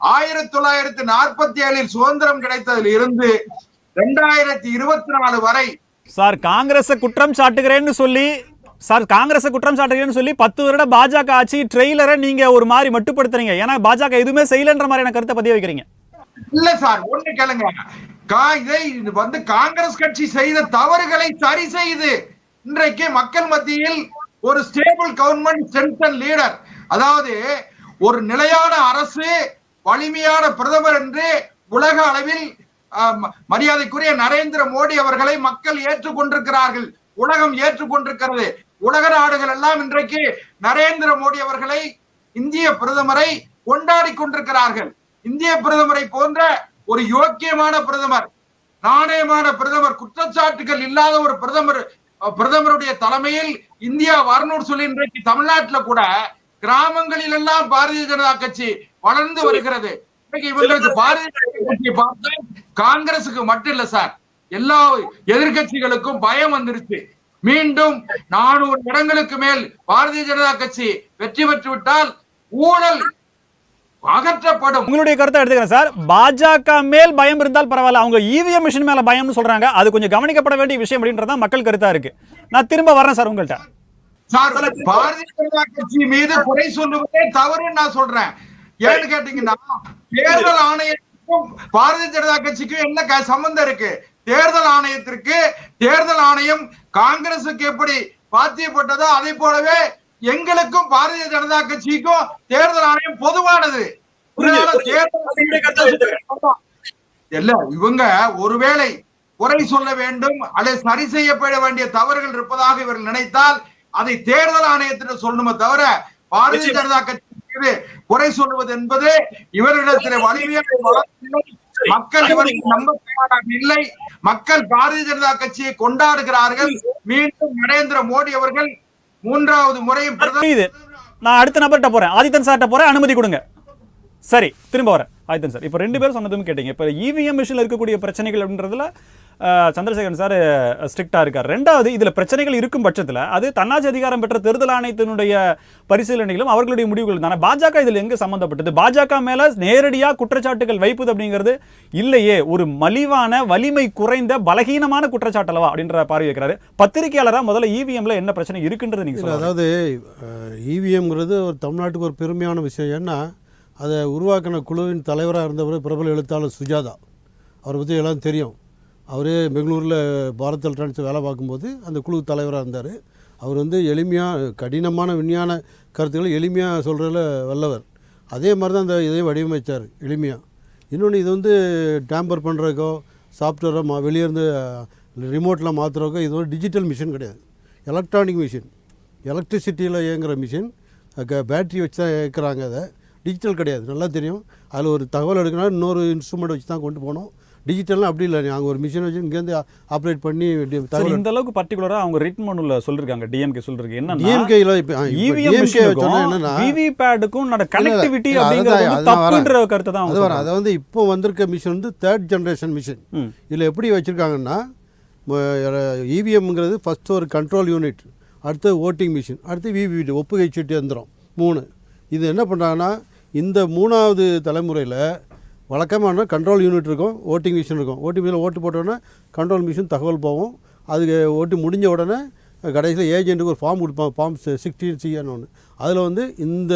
1947 சுதந்திரம் கிடைத்ததில் இருந்து 2024 வரை சார் காங்கிரஸ் குற்றம் சாட்டுகிறேன்னு சொல்லி 10 வருட பாஜக ஆட்சி ட்ரெய்லரை நீங்க ஒரு மாதிரி மட்டுப்படுத்துறீங்க. ஏன்னா பாஜக எதுவுமே செய்யலன்ற மாதிரியான கருத்தை பதிய வைக்கிறீங்க. இல்ல சார், ஒண்ணு கேளுங்க, இதை வந்து காங்கிரஸ் கட்சி செய்த தவறுகளை சரி செய்து இன்றைக்கு மக்கள் மத்தியில் ஒரு stable government strength and leader, அதாவது ஒரு நிலையான அரசு, வலிமையான பிரதமர் என்று உலக அளவில் மரியாதைக்குரிய நரேந்திர மோடி அவர்களை மக்கள் ஏற்றுக்கொண்டிருக்கிறார்கள், உலகம் ஏற்றுக்கொண்டிருக்கிறது. உலக நாடுகள் எல்லாம் இன்றைக்கு நரேந்திர மோடி அவர்களை, இந்திய பிரதமரை கொண்டாடி கொண்டிருக்கிறார்கள். இந்திய பிரதமரை போன்ற ஒரு யோக்கியமான பிரதமர், நாணயமான பிரதமர், குற்றச்சாட்டுகள் இல்லாத ஒரு பிரதமருடைய தலைமையில் இந்தியா வரணும்னு சொல்லி இன்றைக்கு தமிழ்நாட்டில் கூட கிராமங்களில் எல்லாம் பாரதிய ஜனதா கட்சி வளர்ந்து வருகிறது. இவங்களுக்கு பாரதிய ஜனதா கட்சியை பார்த்து காங்கிரசுக்கு மட்டும் இல்ல சார், எல்லா எதிர்கட்சிகளுக்கும் பயம் வந்துருச்சு. மீண்டும் 400 இடங்களுக்கு மேல் பாரதிய ஜனதா கட்சி வெற்றி பெற்று விட்டால் ஊழல் அகற்றப்படும். உங்களுடைய கருத்தை எடுத்துக்கிறேன் சார். பாஜக மேல் பயம் இருந்தால் பரவாயில்ல, அவங்க இவிஎம் மிஷின் மேல பயம்னு சொல்றாங்க. அது கொஞ்சம் கவனிக்கப்பட வேண்டிய விஷயம் அப்படின்றதான் மக்கள் கருத்தா இருக்கு. நான் திரும்ப வரேன் சார் உங்கள்கிட்ட. சார், பாரதிய ஜனதா கட்சி மீது குறை சொல்லுவதே தவறுன்னு நான் சொல்றேன். ஏன்னு கேட்டீங்கன்னா, தேர்தல் ஆணையத்துக்கும் பாரதிய ஜனதா கட்சிக்கும் என்ன சம்பந்தம் இருக்கு? தேர்தல் ஆணையத்திற்கு தேர்தல் ஆணையம் காங்கிரசுக்கு எப்படி பாத்தியப்பட்டதோ அதே போலவே எங்களுக்கும் பாரதிய ஜனதா கட்சிக்கும் தேர்தல் ஆணையம் பொதுவானது. இவங்க ஒருவேளை குறை சொல்ல வேண்டும் அல்லது சரி செய்யப்பட வேண்டிய தவறுகள் இருப்பதாக இவர்கள் நினைத்தால் அதை தேர்தல் ஆணையத்திற்கு சொல்லணுமே தவிர பாரதிய ஜனதா கட்சி குறை சொல்லுவது என்பது இவர்களிடத்தில் வலிமையான வளர்ச்சியில்லை. மக்கள் இவருக்கு நம்ப தயாராக இல்லை. மக்கள் பாரதிய ஜனதா கட்சியை கொண்டாடுகிறார்கள். மீண்டும் நரேந்திர மோடி அவர்கள் 3வது முறையும் நான் அடுத்த நபர்கிட்ட போறேன், ஆதித்தன் சார்ட்ட போறேன், அனுமதி கொடுங்க. சரி, திரும்ப வரேன். ஆதித்தன் சார், இப்போ 2 பேரும் சொன்னதும் கேட்டீங்க. இப்போ இவிஎம் மிஷினில் இருக்கக்கூடிய பிரச்சனைகள் அப்படின்றதுல சந்திரசேகரன் சார் ஸ்ட்ரிக்டா இருக்கார். 2வது, இதுல பிரச்சனைகள் இருக்கும் பட்சத்தில் அது தன்னாட்சி அதிகாரம் பெற்ற தேர்தல் ஆணையத்தினுடைய பரிசீலனைகளும் அவர்களுடைய முடிவுகள் தானே. பாஜக இதில் எங்க சம்பந்தப்பட்டது? பாஜக மேல நேரடியா குற்றச்சாட்டுகள் வைப்பது அப்படிங்கிறது இல்லையே, ஒரு மலிவான, வலிமை குறைந்த, பலகீனமான குற்றச்சாட்டு அல்லவா அப்படின்ற பார்வை வைக்கிறாரு. பத்திரிகையாளரா முதல்ல இவிஎம்ல என்ன பிரச்சனை இருக்குன்றது நீங்க சொல்லுங்க. அதாவது இவிஎம்ங்கிறது ஒரு தமிழ்நாட்டுக்கு ஒரு பெருமையான விஷயம். ஏன்னா அதை உருவாக்கின குழுவின் தலைவராக இருந்தவர் பிரபல எழுத்தாளர் சுஜாதா. அவரை பற்றி எல்லாம் தெரியும். அவரே பெங்களூரில் பாரத் எலக்ட்ரானிக்ஸ் வேலை பார்க்கும்போது அந்த குழு தலைவராக இருந்தார். அவர் வந்து எளிமையாக, கடினமான விஞ்ஞான கருத்துக்களை எளிமையாக சொல்கிறதுல வல்லவர். அதே மாதிரி தான் அந்த இதையும் வடிவமைச்சார் எளிமையாக. இன்னொன்று, இது வந்து டேம்பர் பண்ணுறதுக்கோ சாஃப்ட்வேரை வெளியே இருந்து ரிமோட்டில் மாற்றுறதுக்கோ இது ஒரு டிஜிட்டல் மிஷின் கிடையாது. எலக்ட்ரானிக் மிஷின், எலக்ட்ரிசிட்டியில் இயங்குகிற மிஷின். பேட்ரி வச்சு தான் இயக்குறாங்க. அதை டிஜிட்டல் கிடையாது, நல்லா தெரியும். அதில் ஒரு தகவல் எடுக்கணும், இன்னொரு இன்ஸ்ட்ருமெண்ட் வச்சு தான் கொண்டு போகணும். டிஜிட்டல்னா அப்படி இல்லை, அங்கே ஒரு மிஷின் வச்சு இங்கேருந்து ஆப்ரேட் பண்ணி இந்த அளவுக்கு பர்டிகுலராக அவங்க ரிட்டன் மனுவில் சொல்லியிருக்காங்க. டிஎம்கே சொல்லிருக்கு என்ன, டிஎம்கேல இப்போ என்னன்னா விவிபேடுக்கும் கனெக்டிவிட்டி அப்படிங்கிறது தப்புன்ற கருத்தை தான் அது வரும். அதை வந்து இப்போ வந்திருக்க மிஷின் வந்து 3rd ஜென்ரேஷன் மிஷின். இதில் எப்படி வச்சுருக்காங்கன்னா, இவிஎம்ங்கிறது ஃபஸ்ட்டு ஒரு கண்ட்ரோல் யூனிட், அடுத்து ஓட்டிங் மிஷின், அடுத்து விவிபேட் ஒப்புகை சீட்டு எந்திரம் 3. இது என்ன பண்ணுறாங்கன்னா இந்த 3வது தலைமுறையில் வழக்கமான கண்ட்ரோல் யூனிட் இருக்கும், ஓட்டிங் மிஷின் இருக்கும். ஓட்டிங் மிஷினில் ஓட்டு போட்டோன்னே கண்ட்ரோல் மிஷின் தகவல் போகும். அதுக்கு ஓட்டு முடிஞ்ச உடனே கடைசியில் ஏஜென்ட்டுக்கு ஒரு ஃபார்ம் கொடுப்பாங்க, ஃபார்ம் 16C ஒன்று. அதில் வந்து இந்த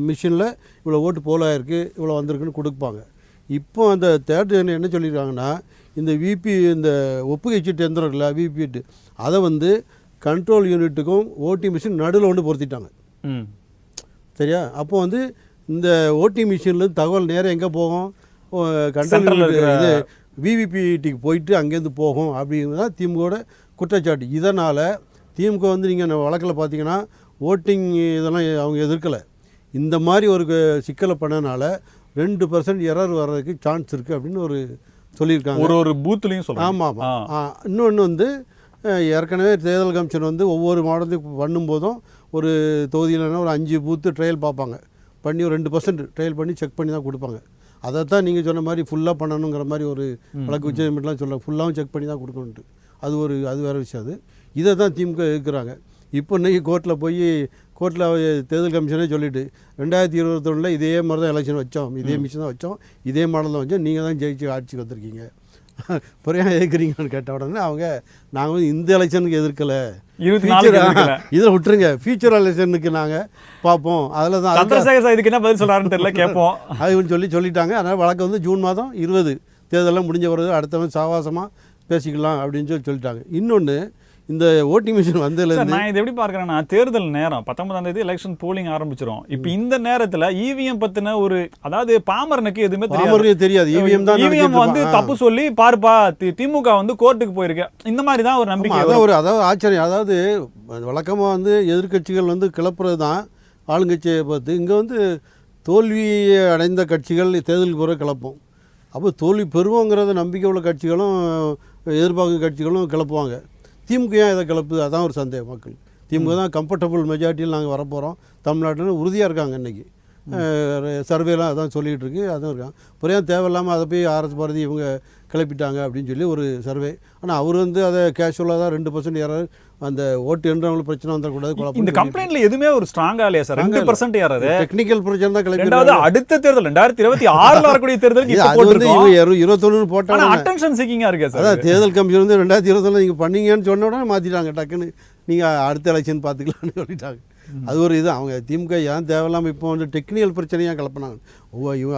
மிஷினில் இவ்வளோ ஓட்டு போலாயிருக்கு, இவ்வளோ வந்திருக்குன்னு கொடுப்பாங்க. இப்போ அந்த தேர்ட் என்ன சொல்லியிருக்காங்கன்னா இந்த இந்த ஒப்புகை சீட்டு எந்திரம் இருக்குல்ல விபிபேட், அதை வந்து கண்ட்ரோல் யூனிட்டுக்கும் ஓட்டிங் மிஷின் நடுவில் ஒன்று பொருத்திட்டாங்க. சரியா? அப்போ வந்து இந்த ஓட்டிங் மிஷின்லேருந்து தகவல் நேரம் எங்கே போகும், கண்ட்ரோல் யூனிட் இது விவிபிடிக்கு போயிட்டு அங்கேருந்து போகும் அப்படிங்கிறது தான் திமுகவோட குற்றச்சாட்டு. இதனால் திமுக வந்து நீங்கள் வழக்கில் பார்த்தீங்கன்னா ஓட்டிங் இதெல்லாம் அவங்க எதிர்க்கலை. இந்த மாதிரி ஒரு சிக்கலை பண்ணனால 2% எரர் வர்றதுக்கு சான்ஸ் இருக்குது அப்படின்னு ஒரு சொல்லியிருக்காங்க. ஒரு பூத்துலையும் சொல்லுங்கள். ஆமாம் ஆமாம். இன்னொன்று வந்து ஏற்கனவே தேர்தல் கமிஷன் வந்து ஒவ்வொரு மாவட்டத்துக்கு பண்ணும்போதும் ஒரு தொகுதியிலனா ஒரு 5 பூத்து ட்ரையல் பார்ப்பாங்க, பண்ணி ஒரு 2% ட்ரையல் பண்ணி செக் பண்ணி தான் கொடுப்பாங்க. அதை தான் நீங்கள் சொன்ன மாதிரி ஃபுல்லாக பண்ணணுங்கிற மாதிரி ஒரு வழக்கு உச்சநீதிமன்றம்லாம் சொல்கிறாங்க, ஃபுல்லாகவும் செக் பண்ணி தான் கொடுக்கணுன்ட்டு. அது வேறு விஷயம். அது இதை தான் திமுக இருக்கிறாங்க. இப்போ இன்றைக்கி கோர்ட்டில் தேர்தல் கமிஷனே சொல்லிவிட்டு 2021 இதே மாதிரி தான் எலெக்ஷன் வச்சோம், இதே மிஷின் தான் வச்சோம், இதே மாடல் தான் வச்சோம், நீங்கள் தான் ஜெயிச்சு ஆட்சிக்கு வந்திருக்கீங்க, புரியா எதிர்க்கிறீங்கன்னு கேட்ட உடனே அவங்க நாங்கள் வந்து இந்த எலெக்ஷனுக்கு எதிர்க்கலை, இதில் விட்டுருங்க, ஃபியூச்சர் எலெக்ஷனுக்கு நாங்கள் பார்ப்போம், அதில் தான் இதுக்கு என்ன பதில் சொல்கிறாருன்னு தெரியல, கேட்போம் அது சொல்லிட்டாங்க. அதனால் வழக்கு வந்து ஜூன் மாதம் 20 தேர்தலாம் முடிஞ்ச பிறகு அடுத்தவன் சாவாசமாக பேசிக்கலாம் அப்படின்னு சொல்லிட்டாங்க. இன்னொன்று இந்த ஓட்டிங் மிஷின் வந்ததுலேருந்து நான் இது எப்படி பார்க்குறேன்னா, தேர்தல் நேரம் 19ஆம் தேதி எலெக்ஷன் போலிங் ஆரம்பிச்சிடும். இப்போ இந்த நேரத்தில் இவிஎம் பற்றின ஒரு, அதாவது பாமரனுக்கு எதுவுமே தெரியாது, இவிஎம் வந்து தப்பு சொல்லி பாருப்பா திமுக வந்து கோர்ட்டுக்கு போயிருக்கு, இந்த மாதிரி தான் ஒரு நம்பிக்கை. அதாவது ஆச்சரியம். அதாவது வழக்கமாக வந்து எதிர்கட்சிகள் வந்து கிளப்புறது தான் ஆளுங்கட்சியை பார்த்து. இங்கே வந்து தோல்வியை அடைந்த கட்சிகள் தேர்தலுக்கு பிறகு கிளப்போம். அப்போ தோல்வி பெறுவோங்கிறத நம்பிக்கை உள்ள கட்சிகளும் எதிர்பார்க்கும் கட்சிகளும் கிளப்புவாங்க. திமுக ஏன் இதை கிளப்புது, அதான் ஒரு சந்தேகம் மக்கள். திமுக தான் கம்ஃபர்டபுள் மெஜாரிட்டியில் நாங்கள் வரப்போகிறோம் தமிழ்நாட்டில் உறுதியாக இருக்காங்க. இன்றைக்கி சர்வேலாம் அதான் சொல்லிகிட்டு இருக்கு, அதுவும் இருக்காங்க. புரியாது தேவையில்லாமல் அதை போய் ஆர்எஸ் பாரதி இவங்க கிளப்பிட்டாங்க அப்படின்னு சொல்லி ஒரு சர்வே. ஆனால் அவர் வந்து அதை கேஷுவலாக தான் 2% யாராவது அந்த ஓட்டு என்றவங்களுக்கு பிரச்சனை வந்துடக்கூடாது. இந்த கம்ப்ளைண்ட்ல எதுவுமே ஒரு ஸ்ட்ராங்கா இல்லையா சார்? 2% யாராவது டெக்னிக்கல் பிரச்சனை தான் கிளப்பி. அடுத்த தேர்தல் 2026 வரக்கூடிய தேர்தலுக்கு அது வந்து 21 போட்டாங்க. அட்டென்ஷன் சீக்கிங்கா இருக்கு சார். அதான் தேர்தல் கமிஷன் வந்து 2021 நீங்கள் பண்ணீங்கன்னு சொன்ன உடனே மாற்றிட்டாங்க, டக்குன்னு நீங்கள் அடுத்த எலெக்ஷன் பார்த்துக்கலான்னு சொல்லிட்டாங்க. அது ஒரு இது அவங்க திமுக ஏன் தேவையில்லாமல் இப்போ வந்து டெக்னிக்கல் பிரச்சனையாக கிளப்பினாங்க.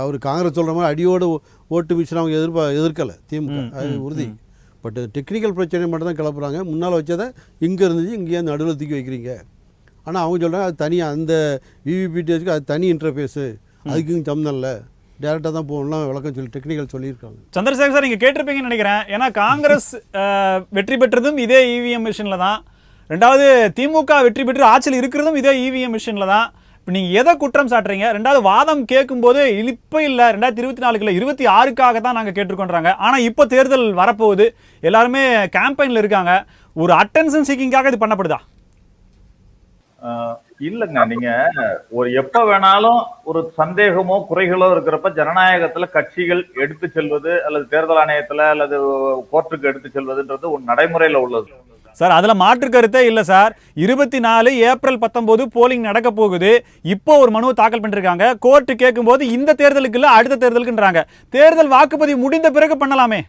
அவர் காங்கிரஸ் சொல்கிற மாதிரி அடியோடு ஓட்டு மிஷின் அவங்க எதிர்க்கலை திமுக, அது உறுதி. பட் டெக்னிக்கல் பிரச்சனை மட்டும் தான் கிளப்புறாங்க. முன்னால் வச்சதை இங்கே இருந்துச்சு இங்கேயே நடுவில் தூக்கி வைக்கிறீங்க. ஆனால் அவங்க சொல்கிறாங்க அது தனியாக அந்த விவிபிடிஎஸ்க்கு அது தனி இன்டர்ஃபேஸு, அதுக்கும் சம்மந்தம் டேரெக்டாக தான் போகலாம் விளக்கம் சொல்லி டெக்னிக்கல் சொல்லியிருக்காங்க. சந்திரசேகர் சார், நீங்கள் கேட்டிருப்பீங்கன்னு நினைக்கிறேன். ஏன்னா காங்கிரஸ் வெற்றி பெற்றதும் இதே இவிஎம் மிஷினில் தான், ரெண்டாவது திமுக வெற்றி பெற்று ஆட்சியில் இருக்கிறதும் இதே இவிஎம் மிஷினில் தான். இப்போ நீங்கள் எதை குற்றம் சாட்டுறீங்க? ரெண்டாவது வாதம் கேட்கும்போது இப்போ இல்லை 2024 26க்காக தான் நாங்கள் கேட்டிருக்கோன்றாங்க. ஆனால் இப்போ தேர்தல் வரப்போகுது, எல்லாருமே கேம்பெயினில் இருக்காங்க. ஒரு அட்டென்ஷன் சீக்கிங்காக இது பண்ணப்படுதா? இல்லைங்க, நீங்க ஒரு எப்ப வேணாலும் ஒரு சந்தேகமோ குறைகளோ இருக்கிறப்ப ஜனநாயகத்துல கட்சிகள் எடுத்து செல்வது அல்லது தேர்தல் ஆணையத்துல அல்லது கோர்ட்டுக்கு எடுத்து செல்வதுன்றது ஒரு நடைமுறையில உள்ளது சார். அதுல மாற்று கருத்தே இல்ல சார். 24 ஏப்ரல் 19 போலிங் நடக்க போகுது. இப்போ ஒரு மனுவை தாக்கல் பண்ணிருக்காங்க. கோர்ட்டு கேட்கும் போது இந்த தேர்தலுக்கு இல்ல அடுத்த தேர்தலுக்குன்றாங்க. தேர்தல் வாக்குப்பதிவு முடிந்த பிறகு பண்ணலாமே.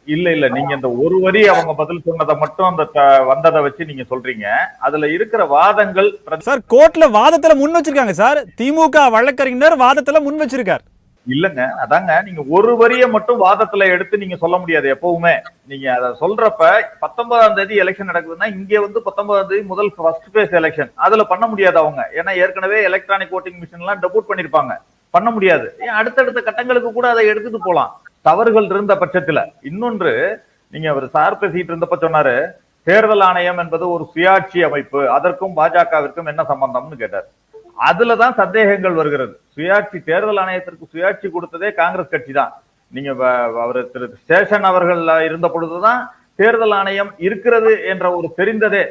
இல்ல நீங்க இந்த ஒரு வரி அவங்க பதில் சொன்னதை மட்டும் அந்த வந்ததை வச்சு நீங்க சொல்றீங்க. அதுல இருக்கிற வாதங்கள் சார் கோர்ட்ல வாதத்துல முன் வச்சிருக்காங்க சார். திமுக வழக்கறிஞர் வாதத்துல முன் வச்சிருக்காரு. இல்லங்க, அதாங்க நீங்க ஒரு வரிய மட்டும் வாதத்துல எடுத்து நீங்க சொல்ல முடியாது. எப்பவுமே நீங்க அதை சொல்றப்ப 19ஆம் தேதி எலெக்ஷன் நடக்குதுன்னா இங்க வந்து 19ஆம் தேதி முதல் ஃபர்ஸ்ட் பேஸ் எலெக்ஷன் அதுல பண்ண முடியாது அவங்க. ஏன்னா ஏற்கனவே எலக்ட்ரானிக் ஓட்டிங் மிஷின் எல்லாம் டெபூட் பண்ணிருப்பாங்க, பண்ண முடியாது. அடுத்தடுத்த கட்டங்களுக்கு கூட அதை எடுத்துட்டு போலாம் தவறுகள் இருந்த பட்சத்துல. இன்னொன்று, நீங்க அவர் சார் பேசிட்டு இருந்தப்ப சொன்னாரு தேர்தல் ஆணையம் என்பது ஒரு சுயாட்சி அமைப்பு, அதற்கும் பாஜகவிற்கும் என்ன சம்பந்தம்னு கேட்டார். அதுலதான் சந்தேகங்கள் வருகிறது. சுயாட்சி தேர்தல் ஆணையத்திற்கு சுயாட்சி கொடுத்ததே காங்கிரஸ் கட்சி தான். நீங்க அவர் திரு சேஷன் அவர்கள் இருந்த பொழுதுதான் தேர்தல் ஆணையம் இருக்கிறது என்ற ஒரு தெரிந்ததே.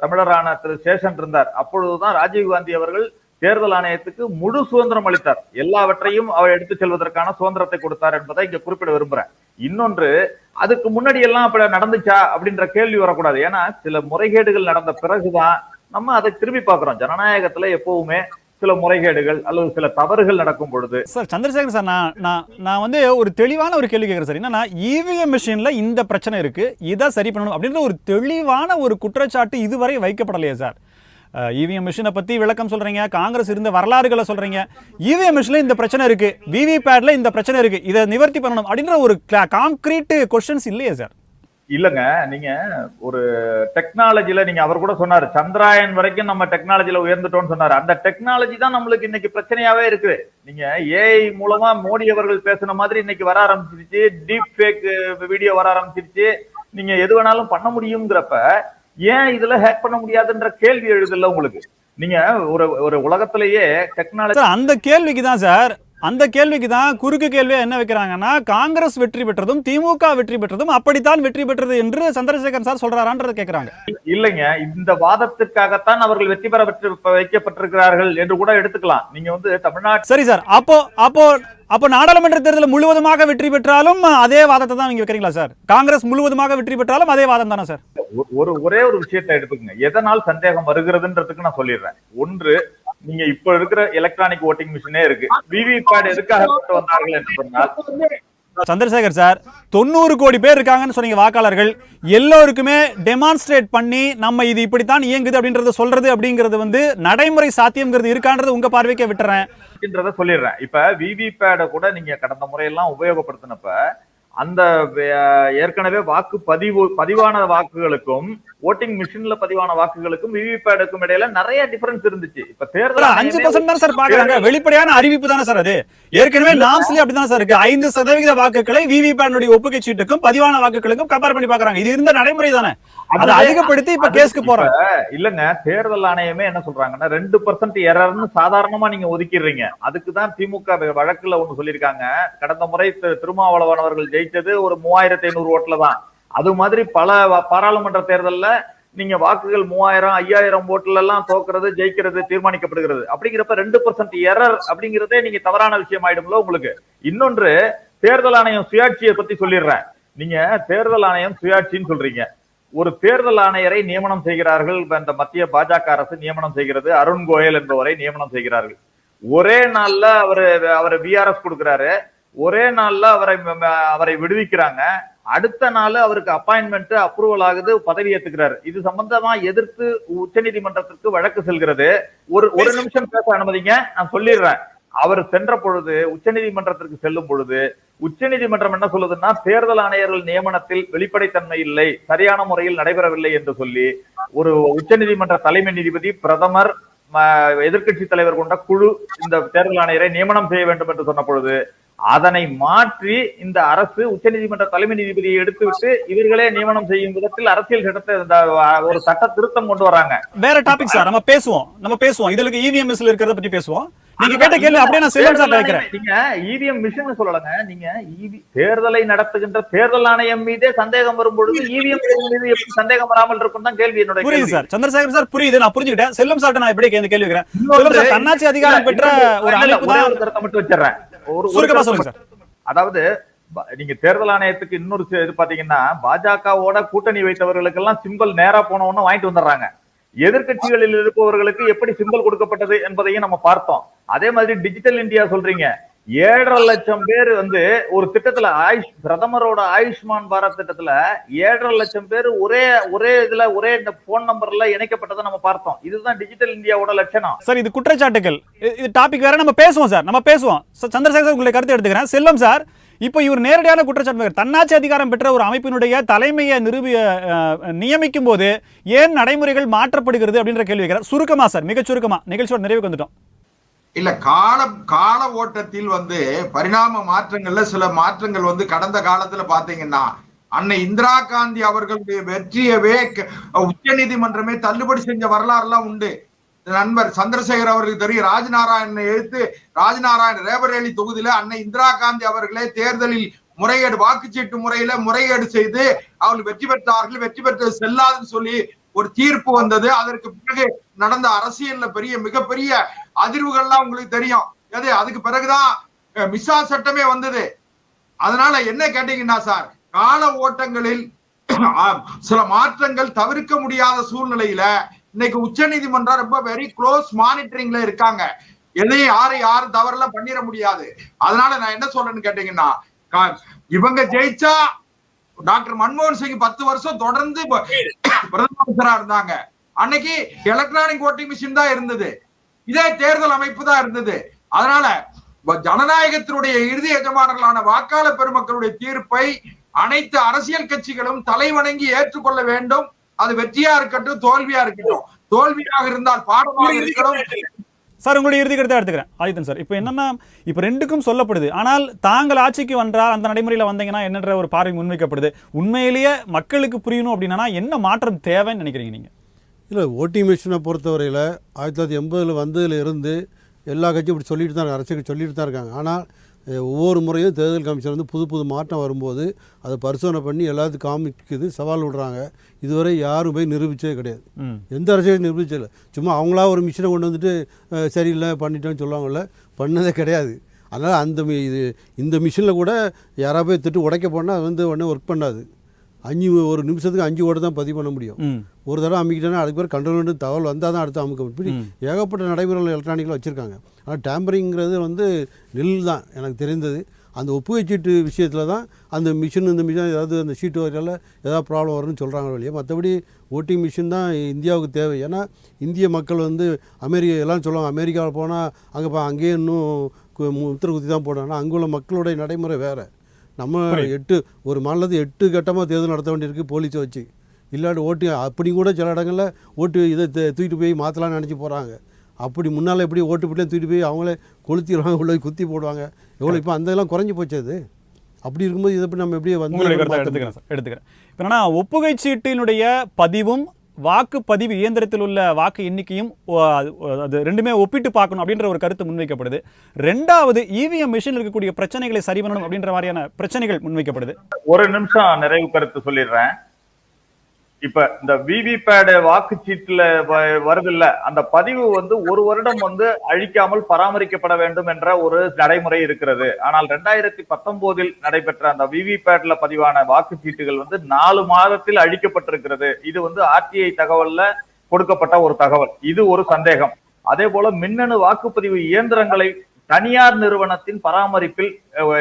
தமிழரான திரு சேஷன் இருந்தார். அப்பொழுதுதான் ராஜீவ்காந்தி அவர்கள் தேர்தல் ஆணையத்துக்கு முழு சுதந்திரம் அளித்தார். எல்லாவற்றையும் அவர் எடுத்துச் செல்வதற்கான சுதந்திரத்தை கொடுத்தார் என்பதை இங்க குறிப்பிட விரும்புறேன். இன்னொன்று, அதுக்கு முன்னாடி எல்லாம் அப்படி நடந்துச்சா அப்படின்ற கேள்வி வரக்கூடாது. ஏன்னா சில முறைகேடுகள் நடந்த பிறகுதான் நம்ம அதை திரும்பி பார்க்கிறோம். ஜனநாயகத்துல எப்பவுமே சில முறைகேடுகள் அல்லது சில தவறுகள் நடக்கும் பொழுது. சார் சந்திரசேகர் சார், நான் வந்து ஒரு தெளிவான ஒரு கேள்வி கேட்குறேன் சார். என்னன்னா இவிஎம் மிஷின்ல இந்த பிரச்சனை இருக்கு, இதை சரி பண்ணணும் அப்படின்ற ஒரு தெளிவான ஒரு குற்றச்சாட்டு இதுவரை வைக்கப்படலையே சார். இவிஎம் மிஷினை பத்தி விளக்கம் சொல்றீங்க, காங்கிரஸ் இருந்த வரலாறுகளை சொல்றீங்க, இவிஎம் மிஷின்ல இந்த பிரச்சனை இருக்கு, விவிபேட்ல இந்த பிரச்சனை இருக்கு, இதை நிவர்த்தி பண்ணணும் அப்படின்ற ஒரு கான்கிரீட் கொஸ்டின்ஸ் இல்லையே சார். இல்லங்க, நீங்க ஒரு டெக்னாலஜில நீங்க அவர் கூட சொன்னாரு, சந்திராயன் வரைக்கும் நம்ம டெக்னாலஜில உயர்ந்துட்டோம்னு சொன்னாரு. அந்த டெக்னாலஜி தான் நம்மளுக்கு இன்னைக்கு பிரச்சனையாவே இருக்கு. நீங்க ஏஐ மூலமா மோடி அவர்கள் பேசுன மாதிரி இன்னைக்கு வர ஆரம்பிச்சிருச்சு, டீப் ஃபேக் வீடியோ வர ஆரம்பிச்சிருச்சு. நீங்க எது வேணாலும் பண்ண முடியுங்கிறப்ப ஏன் இதுல ஹேக் பண்ண முடியாதுன்ற கேள்வி எழுதுல உங்களுக்கு. நீங்க ஒரு உலகத்திலேயே டெக்னாலஜி அந்த கேள்விக்கு தான் சார், அந்த கேள்விக்கு தான் குறுக்கு கேள்வியா என்ன வைக்கிறாங்கன்னா, காங்கிரஸ் வெற்றி பெற்றதும் திமுக வெற்றி பெற்றதும் அப்படித்தான் வெற்றி பெற்றது என்று சந்திரசேகர் சார் சொல்றாரான்றதை கேட்கிறாங்க. இல்லைங்க, இந்த வாதத்திற்காகத்தான் அவர்கள் வெற்றி பெற வைக்கப்பட்டிருக்கிறார்கள் என்று கூட எடுத்துக்கலாம். நீங்க வந்து தமிழ்நாடு சரி சார், அப்போ நாடாளுமன்ற தேர்தலில் முழுவதுமாக வெற்றி பெற்றாலும் அதே வாதத்தை தான் நீங்க வைக்கிறீங்களா சார்? காங்கிரஸ் முழுவதுமாக வெற்றி பெற்றாலும் அதே வாதம் தானே சார்? ஒரே ஒரு விஷயத்தை எடுத்துக்கங்க, எதனால் சந்தேகம் வருகிறதுன்றதுக்கு நான் சொல்லிடுறேன். ஒன்று, நீங்க இப்ப இருக்கிற எலக்ட்ரானிக் ஓட்டிங் மிஷினே இருக்கு. விவிபேட் எதுக்காக கொண்டு வந்தார்கள் என்று சொன்னால், சந்திரசேகர் சார் 90 கோடி பேர் இருக்காங்கன்னு சொன்னீங்க வாக்காளர்கள், எல்லோருக்குமே டெமான்ஸ்ட்ரேட் பண்ணி நம்ம இது இப்படித்தான் இயங்குது அப்படின்றத சொல்றது அப்படிங்கிறது வந்து நடைமுறை சாத்தியம்ங்கிறது இருக்கான்றது உங்க பார்வைக்கே விட்டுறேன் சொல்லிடுறேன். இப்ப விவிபேட கூட நீங்க கடந்த முறையெல்லாம் உபயோகப்படுத்தினப்ப அந்த ஏற்கனவே வாக்கு பதிவான வாக்குகளுக்கும் ஓட்டிங் மிஷின்ல பதிவான வாக்குகளுக்கும் விவிபேடுக்கும் இடையில நிறைய டிஃபரன்ஸ் இருந்துச்சு. இப்ப தேர்தல் 5% தான் சார் பாக்குறாங்க, வெளிப்படையான அறிவிப்பு தானே சார் அது. ஏற்கனவே நாம்ஸ்லயே அப்படிதான் சார் இருக்கு, 5% வாக்குகளை விவிபேட் ஒப்புகை சீட்டுக்கும் பதிவான வாக்குகளுக்கும் கம்பேர் பண்ணி பாக்குறாங்க. இது இருந்த நடைமுறை தானே, அதை அதிகப்படுத்தி இப்ப கேஸ்க்கு போறாங்க. இல்லங்க, தேர்தல் ஆணையமே என்ன சொல்றாங்கன்னா 2% எரர்னு சாதாரணமா நீங்க ஒதுக்கிடுறீங்க. அதுக்குதான் திமுக வழக்குல ஒண்ணு சொல்லியிருக்காங்க. கடந்த முறை திருமாவளவன் அவர்கள் ஜெயிச்சது ஒரு 3500 ஓட்டுல தான். அது மாதிரி பல பாராளுமன்ற தேர்தல்ல நீங்க வாக்குகள் 3000 5000 ஓட்டுல எல்லாம் தோக்குறது ஜெயிக்கிறது தீர்மானிக்கப்படுகிறது. அப்படிங்கிறப்ப 2% எரர் அப்படிங்கிறதே நீங்க தவறான விஷயம் ஆயிடும்ல உங்களுக்கு. இன்னொன்று, தேர்தல் ஆணையம் சுயாட்சியை பத்தி சொல்லிடுறேன். நீங்க தேர்தல் ஆணையம் சுயாட்சின்னு சொல்றீங்க. ஒரு தேர்தல் ஆணையரை நியமனம் செய்கிறார்கள் இந்த மத்திய பாஜக அரசு நியமனம் செய்கிறது. அருண் கோயல் என்பவரை நியமனம் செய்கிறார்கள். ஒரே நாள்ல அவரை விஆர்எஸ் கொடுக்கிறாரு, ஒரே நாள்ல அவரை விடுவிக்கிறாங்க. அடுத்த நாள் அவருக்கு அப்பாயின்மெண்ட் அப்ரூவல் ஆகுது, பதவி ஏத்துக்கிறாரு. இது சம்பந்தமா எதிர்த்து உச்ச நீதிமன்றத்திற்கு வழக்கு செல்கிறது. ஒரு நிமிஷம் பேச அனுமதிங்க, நான் சொல்லிடுறேன். அவர் சென்ற பொழுது உச்ச நீதிமன்றத்திற்கு செல்லும் பொழுது உச்ச நீதிமன்றம் என்ன சொல்லுதுன்னா, தேர்தல் ஆணையர்கள் நியமனத்தில் வெளிப்படைத்தன்மை இல்லை, சரியான முறையில் நடைபெறவில்லை என்று சொல்லி ஒரு உச்ச நீதிமன்ற தலைமை நீதிபதி, பிரதமர், எதிர்கட்சி தலைவர் கொண்ட குழு இந்த தேர்தல் ஆணையரை நியமனம் செய்ய வேண்டும் என்று சொன்ன பொழுது அதனை மாற்றி இந்த அரசு உச்ச நீதிமன்ற தலைமை நீதிபதியை எடுத்துவிட்டு இவர்களே நியமனம் செய்யும் விதத்தில் அரசியல் சட்டத்தை ஒரு சட்ட திருத்தம் கொண்டு வராங்க. வேற டாபிக் சார், நம்ம பேசுவோம் இதுல இவிஎம்எஸ்ல இருக்கிறத பத்தி பேசுவோம். நீங்க கேட்ட கேள்வி அப்படியே நான் செல்வம் சார் கேக்குறேன். நீங்க இவிஎம் மிஷின் சொல்லலங்க, நீங்க தேர்தலை நடத்துகின்ற தேர்தல் ஆணையம் மீதே சந்தேகம் வரும் பொழுது இவிஎம் மீது எப்படி சந்தேகம் வராமல் இருக்கும் தான் கேள்வி. என்னோட புரியுது சார் சந்திரசேகர் சார், புரியுது, நான் புரிஞ்சுக்கிட்டேன். செல்வம் சார் நான் எப்படி கேள்வி கேட்கிறேன். தன்னாட்சி அதிகாரம் பெற்ற ஒரு அமைப்பு தான். ஒரு கருத்தை மட்டும் வச்சிடறேன், சுருக்கமா சொல்லுங்க சார். அதாவது நீங்க தேர்தல் ஆணையத்துக்கு இன்னொரு இது பாத்தீங்கன்னா, பாஜகவோட கூட்டணி வைத்தவர்களுக்கு எல்லாம் சிம்பல் நேரா போனவொன்னு வாங்கிட்டு வந்துடுறாங்க. எதிர்கட்சிகளில் இருப்பவர்களுக்கு எப்படி சிம்பல் கொடுக்கப்பட்டது என்பதையும் நம்ம பார்த்தோம். அதே மாதிரி டிஜிட்டல் இந்தியா சொல்றீங்க, 7.5 லட்சம் பேர் வந்து ஒரு திட்டத்துல பிரதமரோட ஆயுஷ்மான் பாரத் திட்டத்துல 7.5 லட்சம் பேர் ஒரே இதுல ஒரே இந்த போன் நம்பர்ல இணைக்கப்பட்டதை நம்ம பார்த்தோம். இதுதான் டிஜிட்டல் இந்தியாவோட லட்சணம். சார் இது குற்றச்சாட்டுகள், இது டாபிக் வேற, நம்ம பேசுவோம் சார், நம்ம பேசுவோம். சந்திரசேகர் உங்களுடைய கருத்தை எடுத்துக்கிறேன். செல்வம் சார், இப்போ இவர் நேரடியான குற்றச்சாட்டு, தன்னாட்சி அதிகாரம் பெற்ற ஒரு அமைப்பினுடைய தலைமையை நியமிக்கும் போது ஏன் நடைமுறைகள் மாற்றப்படுகிறது அப்படின்ற கேள்வி வைக்கிறார். சுருக்கமா சார், மிகச் சுருக்கமா, நிகழ்ச்சியோட நிறைவுக்கு வந்துட்டோம். இல்ல, கால ஓட்டத்தில் வந்து பரிணாம மாற்றங்கள்ல சில மாற்றங்கள் வந்து கடந்த காலத்துல பாத்தீங்கன்னா, அன்னை இந்திரா காந்தி அவர்களுடைய வெற்றியவே உச்ச நீதிமன்றமே தள்ளுபடி செஞ்ச வரலாறு எல்லாம் உண்டு. நண்பர் சந்திரசேகர் அவர்களுக்கு தெரியும், ராஜ்நாராயணனை எழுத்து ராஜ்நாராயண் ரேபரேலி தொகுதியில அன்னை இந்திரா காந்தி அவர்களே தேர்தலில் முறைகேடு, வாக்குச்சீட்டு முறையில முறைகேடு செய்து அவர்கள் வெற்றி பெற்றார்கள். வெற்றி பெற்றது செல்லாதுன்னு சொல்லி ஒரு தீர்ப்பு வந்தது. அதற்கு பிறகு நடந்த அரசியல்ல மிகப்பெரிய அதிர்வுகள்லாம் உங்களுக்கு தெரியும். அதுக்கு பிறகுதான் மிசா சட்டமே வந்தது. அதனால என்ன கேட்டீங்கன்னா சார், கால ஓட்டங்களில் சில மாற்றங்கள் தவிர்க்க முடியாத சூழ்நிலையில இன்னைக்கு உச்ச நீதிமன்றம் ரொம்ப வெரி க்ளோஸ் மானிட்டரிங்ல இருக்காங்க. எதையும் யாரும் தவறெல்லாம் பண்ணிட முடியாது. அதனால நான் என்ன சொல்றேன்னு கேட்டீங்கன்னா, இவங்க ஜெயிச்சா டாக்டர் மன்மோகன் சிங் 10 வருஷம் தொடர்ந்து பிரதம அமைச்சரா இருந்தாங்க. அன்னைக்கு எலக்ட்ரானிக் ஓட்டிங் மிஷின் தான் இருந்தது, இதே தேர்தல் அமைப்பு தான் இருந்தது. அதனால ஜனநாயகத்தினுடைய இறுதி எஜமானர்களான வாக்காளர் பெருமக்களுடைய தீர்ப்பை அனைத்து அரசியல் கட்சிகளும் தலைவணங்கி ஏற்றுக்கொள்ள வேண்டும். அது வெற்றியா இருக்கட்டும், தோல்வியா இருக்கட்டும். தோல்வியாக இருந்தால் பாடமாக இருக்கணும். சார், உங்களுடைய இறுதி கருத்தை எடுத்துக்கிறேன் ஆதித்தன் சார். இப்போ என்னன்னா, இப்போ ரெண்டுக்கும் சொல்லப்படுது. ஆனால் தாங்கள் ஆட்சிக்கு வந்தால் அந்த நடைமுறையில் வந்தீங்கன்னா என்னன்ற ஒரு பார்வை முன்வைக்கப்படுது. உண்மையிலேயே மக்களுக்கு புரியணும் அப்படின்னா என்ன மாற்றம் தேவைன்னு நினைக்கிறீங்க நீங்க? இல்லை, ஓட்டிங் மிஷினை பொறுத்தவரையில் 1980 வந்ததுல இருந்து எல்லா கட்சியும் இப்படி சொல்லிட்டு தான் அரசுக்கு சொல்லிட்டு தான் இருக்காங்க. ஆனால் ஒவ்வொரு முறையும் தேர்தல் கமிஷன் வந்து புது மாற்றம் வரும்போது அதை பரிசோதனை பண்ணி எல்லாத்துக்கும் காமிக்குது, சவால் விடுறாங்க. இதுவரை யாரும் போய் நிரூபித்ததே கிடையாது. எந்த அரசியலும் நிரூபிச்சதில்லை. சும்மா அவங்களா ஒரு மிஷினை கொண்டு வந்துட்டு சரியில்லை பண்ணிட்டோன்னு சொல்லுவாங்கள்ல, பண்ணதே கிடையாது. அதனால் இந்த மிஷினில் கூட யாராவது போய் திட்டு உடைக்க போனால் அது வந்து உடனே ஒர்க் பண்ணாது. ஒரு நிமிஷத்துக்கு 5 ஓட்டு தான் பதிவு பண்ண முடியும். ஒரு தடவை அமுக்கிட்டோன்னா அதுக்கு பேர் கண்ட்ரோல் தகவல் வந்தால் தான் அடுத்து அமுக்க. இப்படி ஏகப்பட்ட நடைமுறைகள் எலக்ட்ரானிக்கில் வச்சுருக்காங்க. ஆனால் டேம்பரிங்கிறது வந்து நெல் தான் எனக்கு தெரிந்தது. அந்த ஒப்புகை சீட்டு விஷயத்தில் தான் அந்த மிஷின் ஏதாவது அந்த சீட்டு வரையில் ஏதாவது ப்ராப்ளம் வரும்னு சொல்கிறாங்க வழியே. மற்றபடி ஓட்டிங் மிஷின் தான் இந்தியாவுக்கு தேவை. ஏன்னா இந்திய மக்கள் வந்து எல்லாம் சொல்லுவாங்க, அமெரிக்காவில் போனால் அங்கேயே இன்னும் முத்திர குத்தி தான் போடுறாங்கன்னா அங்கே உள்ள மக்களுடைய நடைமுறை வேறு. நம்ம ஒரு மாநிலத்தை 8 கட்டமாக தேர்தல் நடத்த வேண்டியிருக்கு போலீஸை வச்சு. இல்லாட்டி ஓட்டு அப்படி கூட சில இடங்களில் ஓட்டு இதை தூக்கிட்டு போய் மாற்றலாம்னு நினச்சி போகிறாங்க. அப்படி முன்னால் எப்படி ஓட்டு பிள்ளையும் தூக்கிட்டு போய் அவங்களே கொளுத்திடுவாங்க, உள்ள குத்தி போடுவாங்க. எவ்வளோ இப்போ அந்த இதெல்லாம் குறைஞ்சி போச்சு. அது அப்படி இருக்கும்போது இதை நம்ம எப்படி எடுத்துக்கிறேன். இப்போ என்னன்னா, ஒப்புகை சீட்டினுடைய பதிவும் வாக்குப்பதிவு இயந்திரத்தில் உள்ள வாக்கு எண்ணிக்கையும் அது ரெண்டுமே ஒப்பிட்டு பார்க்கணும் அப்படின்ற ஒரு கருத்து முன்வைக்கப்படுது. ரெண்டாவது, இவிஎம் மிஷின் இருக்கக்கூடிய பிரச்சனைகளை சரி பண்ணணும் அப்படின்ற மாதிரியான பிரச்சனைகள் முன்வைக்கப்படுது. ஒரு நிமிஷம் நிறைவு கருத்து சொல்லிடுறேன். இப்ப இந்த விவிபேட் வாக்குச்சீட்டுல வருது இல்ல, அந்த பதிவு வந்து 1 வருடம் வந்து அழிக்காமல் பராமரிக்கப்பட வேண்டும் என்ற ஒரு நடைமுறை இருக்கிறது. ஆனால் 2019 நடைபெற்ற அந்த விவிபேட்ல பதிவான வாக்குச்சீட்டுகள் வந்து 4 மாதத்தில் அழிக்கப்பட்டிருக்கிறது. இது வந்து ஆர்டிஐ தகவல்ல கொடுக்கப்பட்ட ஒரு தகவல். இது ஒரு சந்தேகம். அதே போல மின்னணு வாக்குப்பதிவு இயந்திரங்களை தனியார் நிறுவனத்தின் பராமரிப்பில்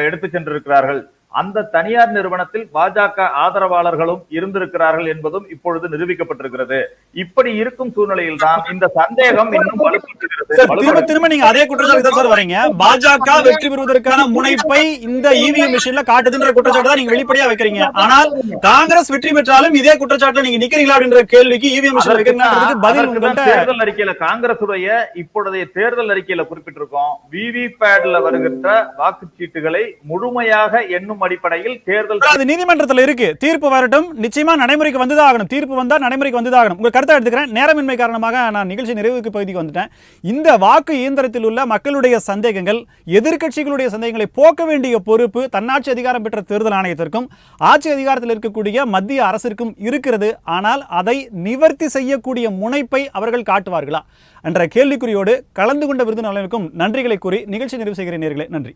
எடுத்து சென்றிருக்கிறார்கள். அந்த தனியார் நிறுவனத்தில் பாஜக ஆதரவாளர்களும் இருந்திருக்கிறார்கள் என்பதும் இப்பொழுது நிரூபிக்கப்பட்டிருக்கிறது. இப்படி இருக்கும் சூழ்நிலையில் தான் இந்த சந்தேகம் இன்னும் வலுப்பட்டிருக்கிறது. திரும்ப நீங்க அதே குற்றச்சாட்டு வரீங்க. பாஜக வெற்றி பெறுவதற்கான முனைப்பை இந்த இவிஎம் மிஷின்ல காட்டுதுன்ற குற்றச்சாட்டு தான் நீங்க வெளிப்படையா வைக்கிறீங்க. ஆனால் காங்கிரஸ் வெற்றி பெற்றாலும் இதே குற்றச்சாட்டுல நீங்க நிக்கிறீங்களா அப்படின்ற கேள்விக்கு இவிஎம் மிஷின் வைக்கிறதுக்கு பதில் தேர்தல் அறிக்கையில காங்கிரசுடைய இப்பொழுதைய தேர்தல் அறிக்கையில குறிப்பிட்டிருக்கோம். விவிபேட்ல வருகின்ற வாக்குச்சீட்டுகளை முழுமையாக எண்ணும் அடிப்படையில் தேர்தல் நீதிமன்றத்தில் இருக்கு. தீர்ப்பு வரட்டும், நிச்சயமா நடைமுறைக்கு வந்துதான் ஆகணும். தீர்ப்பு வந்தா நடைமுறைக்கு வந்துதான் ஆகணும். உங்க கருத்தை எடுத்துக்கிறேன். நேரமின்மை காரணமாக நான் நிகழ்ச்சி நிறைவுக்கு பகுதிக்கு வந்துட்டேன். இந்த வாக்கு இயந்திரத்தில் உள்ள மக்களுடைய சந்தேகங்கள், எதிர்க்கட்சிகளுடைய சந்தேகங்களை போக்க வேண்டிய பொறுப்பு தன்னாட்சி அதிகாரம் பெற்ற தேர்தல் ஆணையத்திற்கும் ஆட்சி அதிகாரத்தில் இருக்கக்கூடிய மத்திய அரசிற்கும் இருக்கிறது. ஆனால் அதை நிவர்த்தி செய்யக்கூடிய முனைப்பை அவர்கள் காட்டுவார்களா என்ற கேள்விக்குறியோடு கலந்து கொண்ட விருந்தினர்களுக்கும் நன்றிகளை கூறி நிகழ்ச்சி நிறைவு செய்கிறேன். நேயர்களே, நன்றி.